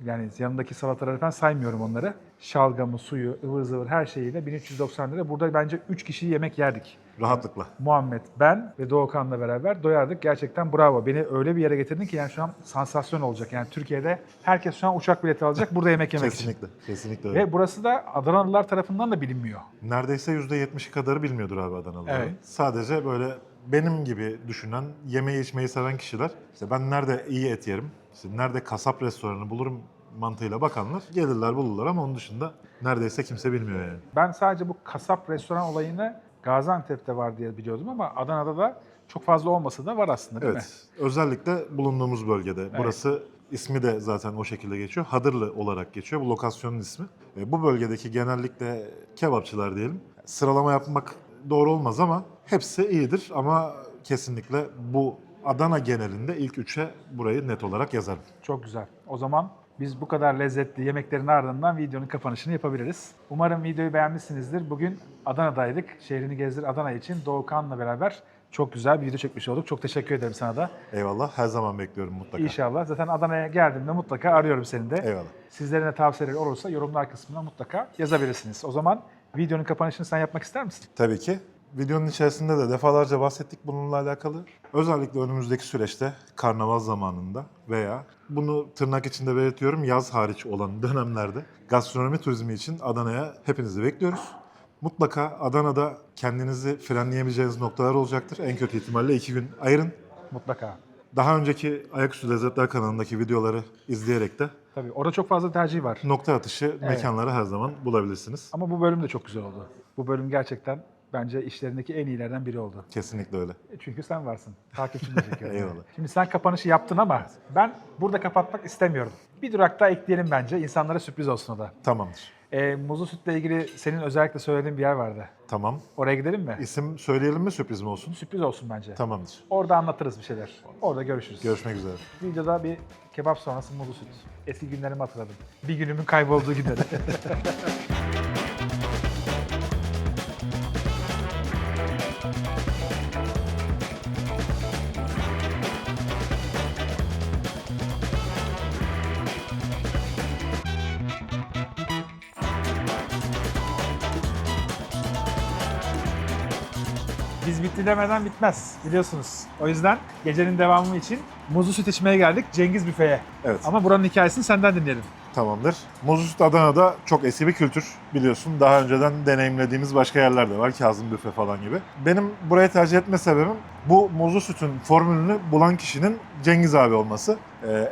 A: yani yanındaki salataları falan saymıyorum onları. Şalgamı, suyu, ıvır zıvır her şeyiyle 1390 lira. Burada bence 3 kişi yemek yerdik.
B: Rahatlıkla.
A: Muhammed, ben ve Doğukan'la beraber doyardık. Gerçekten bravo. Beni öyle bir yere getirdin ki yani şu an sansasyon olacak. Yani Türkiye'de herkes şu an uçak bileti alacak burada yemek yemek için.
B: Kesinlikle. Kesinlikle öyle.
A: Ve burası da Adanalılar tarafından da bilinmiyor.
B: Neredeyse %70'i kadarı bilmiyordur abi Adanalıların.
A: Evet.
B: Sadece böyle benim gibi düşünen, yemeği içmeyi seven kişiler, işte ben nerede iyi et yerim, işte nerede kasap restoranı bulurum mantığıyla bakanlar gelirler bulurlar ama onun dışında neredeyse kimse bilmiyor yani.
A: Ben sadece bu kasap restoran olayını Gaziantep'te var diye biliyordum ama Adana'da da çok fazla olmasa da var aslında değil mi?
B: Evet, özellikle bulunduğumuz bölgede. Burası ismi de zaten o şekilde geçiyor. Hadırlı olarak geçiyor bu lokasyonun ismi. Bu bölgedeki genellikle kebapçılar diyelim. Sıralama yapmak doğru olmaz ama hepsi iyidir ama kesinlikle bu Adana genelinde ilk 3'e burayı net olarak yazarım.
A: Çok güzel. O zaman biz bu kadar lezzetli yemeklerin ardından videonun kapanışını yapabiliriz. Umarım videoyu beğenmişsinizdir. Bugün Adana'daydık. Şehrini gezdir Adana için Doğukan'la beraber çok güzel bir video çekmiş olduk. Çok teşekkür ederim sana da.
B: Eyvallah, her zaman bekliyorum mutlaka.
A: İnşallah. Zaten Adana'ya geldiğimde mutlaka arıyorum seni de.
B: Eyvallah.
A: Sizlerin de tavsiyeleri olursa yorumlar kısmına mutlaka yazabilirsiniz. O zaman videonun kapanışını sen yapmak ister misin?
B: Tabii ki. Videonun içerisinde de defalarca bahsettik bununla alakalı. Özellikle önümüzdeki süreçte karnaval zamanında veya bunu tırnak içinde belirtiyorum yaz hariç olan dönemlerde gastronomi turizmi için Adana'ya hepinizi bekliyoruz. Mutlaka Adana'da kendinizi frenleyebileceğiniz noktalar olacaktır. En kötü ihtimalle 2 gün ayırın.
A: Mutlaka.
B: Daha önceki Ayaküstü Lezzetler kanalındaki videoları izleyerek de
A: Tabii orada çok fazla tercih var.
B: nokta atışı mekanları her zaman bulabilirsiniz.
A: Ama bu bölüm de çok güzel oldu. Bu bölüm gerçekten bence işlerindeki en iyilerden biri oldu.
B: Kesinlikle öyle.
A: Çünkü sen varsın. Takipçim de çekiyorum.
B: Eyvallah.
A: Şimdi sen kapanışı yaptın ama ben burada kapatmak istemiyorum. Bir durak daha ekleyelim bence. İnsanlara sürpriz olsun o da.
B: Tamamdır.
A: Muzlu sütle ilgili senin özellikle söylediğin bir yer vardı.
B: Tamam.
A: Oraya gidelim mi?
B: İsim söyleyelim mi, sürpriz mi olsun?
A: Sürpriz olsun bence.
B: Tamamdır.
A: Orada anlatırız bir şeyler. Orada görüşürüz.
B: Görüşmek üzere.
A: Videoda bir kebap sonrası muzlu süt. Eski günlerimi hatırladım. Bir günümün kaybolduğu günleri. Biz bitti demeden bitmez biliyorsunuz. O yüzden gecenin devamı için muzlu süt içmeye geldik Cengiz Büfe'ye.
B: Evet.
A: Ama buranın hikayesini senden dinleyelim.
B: Tamamdır. Muzlu Süt Adana'da çok eski bir kültür biliyorsun. Daha önceden deneyimlediğimiz başka yerler de var. Kazım Büfe falan gibi. Benim burayı tercih etme sebebim bu muzlu sütün formülünü bulan kişinin Cengiz abi olması.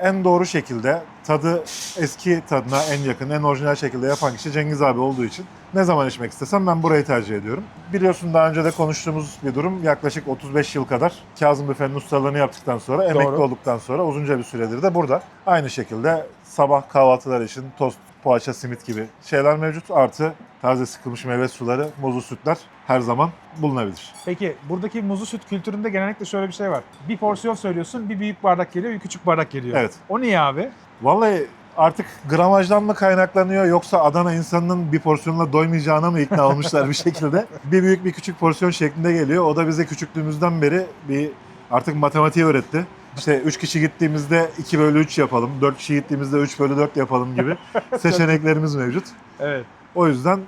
B: En doğru şekilde tadı eski tadına en yakın, en orijinal şekilde yapan kişi Cengiz abi olduğu için ne zaman içmek istesem ben burayı tercih ediyorum. Biliyorsun daha önce de konuştuğumuz bir durum. Yaklaşık 35 yıl kadar Kazım Büfe'nin ustalığını yaptıktan sonra, emekli olduktan sonra uzunca bir süredir de burada. Aynı şekilde sabah kahvaltılar için tost, poğaça, simit gibi şeyler mevcut. Artı taze sıkılmış meyve suları, muzlu sütler her zaman bulunabilir.
A: Peki buradaki muzlu süt kültüründe genellikle şöyle bir şey var. Bir porsiyon söylüyorsun, bir büyük bardak geliyor, bir küçük bardak geliyor.
B: Evet.
A: O niye abi?
B: Vallahi artık gramajdan mı kaynaklanıyor yoksa Adana insanının bir porsiyonla doymayacağına mı ikna olmuşlar bir şekilde? Bir büyük bir küçük porsiyon şeklinde geliyor. O da bize küçüklüğümüzden beri bir artık matematiği öğretti. İşte 3 kişi gittiğimizde 2/3 yapalım, 4 kişi gittiğimizde 3/4 yapalım gibi seçeneklerimiz mevcut.
A: Evet.
B: O yüzden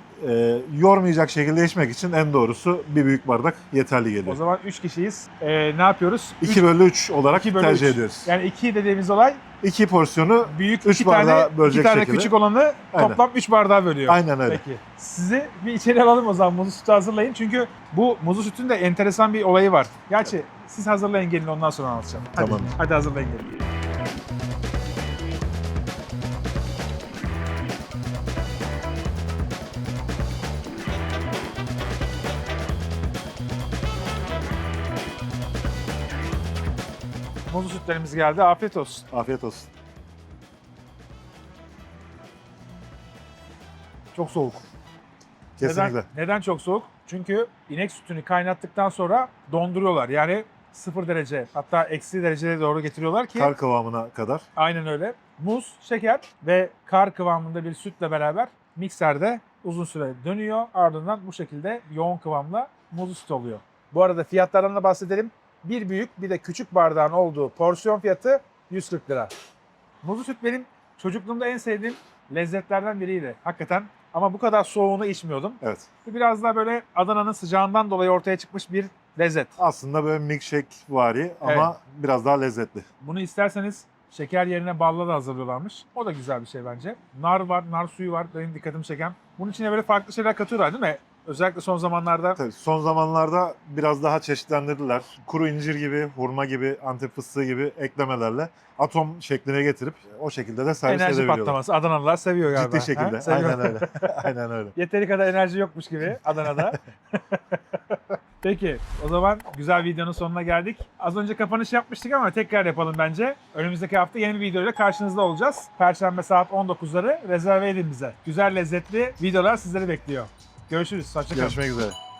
B: yormayacak şekilde içmek için en doğrusu bir büyük bardak yeterli
A: O
B: geliyor.
A: zaman 3 kişiyiz. Ne yapıyoruz?
B: 2/3 olarak
A: 2/3.
B: tercih ediyoruz.
A: Yani 2 dediğimiz olay
B: 2 porsiyonu
A: büyük
B: Üç
A: 2 tane,
B: bardağa bölecek
A: 2 tane
B: şekilde.
A: küçük olanı
B: Aynen.
A: toplam 3 bardağa bölüyor.
B: aynen öyle.
A: Peki. Sizi bir içeri alalım o zaman. Muzlu sütü hazırlayın. Çünkü bu muzlu sütün de enteresan bir olayı var. Gerçi siz hazırlayın gelin ondan sonra anlatacağım. Hadi,
B: Tamam.
A: hadi hazırlayın gelin. Muzlu sütlerimiz geldi. Afiyet olsun.
B: Afiyet olsun.
A: Çok soğuk.
B: Kesinlikle.
A: Neden çok soğuk? Çünkü inek sütünü kaynattıktan sonra donduruyorlar. Yani 0 derece hatta eksi dereceye doğru getiriyorlar ki
B: Kar kıvamına kadar.
A: aynen öyle. Muz, şeker ve kar kıvamında bir sütle beraber mikserde uzun süre dönüyor. Ardından bu şekilde yoğun kıvamla muzlu süt oluyor. Bu arada fiyatlardan da bahsedelim. Bir büyük bir de küçük bardağın olduğu porsiyon fiyatı 140 lira. Muzlu süt benim çocukluğumda en sevdiğim lezzetlerden biriydi. Hakikaten Ama bu kadar soğuğunu içmiyordum.
B: Evet.
A: Bu biraz daha böyle Adana'nın sıcağından dolayı ortaya çıkmış bir lezzet.
B: Aslında böyle milkshake vari ama biraz daha lezzetli.
A: Bunu isterseniz şeker yerine balla da hazırlıyorlarmış. O da güzel bir şey bence. Nar var, nar suyu var. Benim dikkatimi çeken. Bunun içine böyle farklı şeyler katıyorlar değil mi? Özellikle son zamanlarda.
B: Tabii son zamanlarda biraz daha çeşitlendirdiler. Kuru incir gibi, hurma gibi, Antep fıstığı gibi eklemelerle atom şekline getirip o şekilde de servis
A: Enerji
B: edebiliyorlar.
A: patlaması. Adanalılar seviyor galiba.
B: Ciddi şekilde.
A: Ha? Seviyor.
B: Aynen öyle. Aynen öyle.
A: Yeteri kadar enerji yokmuş gibi Adana'da. Peki o zaman güzel videonun sonuna geldik. Az önce kapanış yapmıştık ama tekrar yapalım bence. Önümüzdeki hafta yeni bir videoyla karşınızda olacağız. Perşembe saat 19'ları rezerve edin bize. Güzel lezzetli videolar sizleri bekliyor. Görüşürüz. Hoşça kalın.
B: Görüşmek üzere.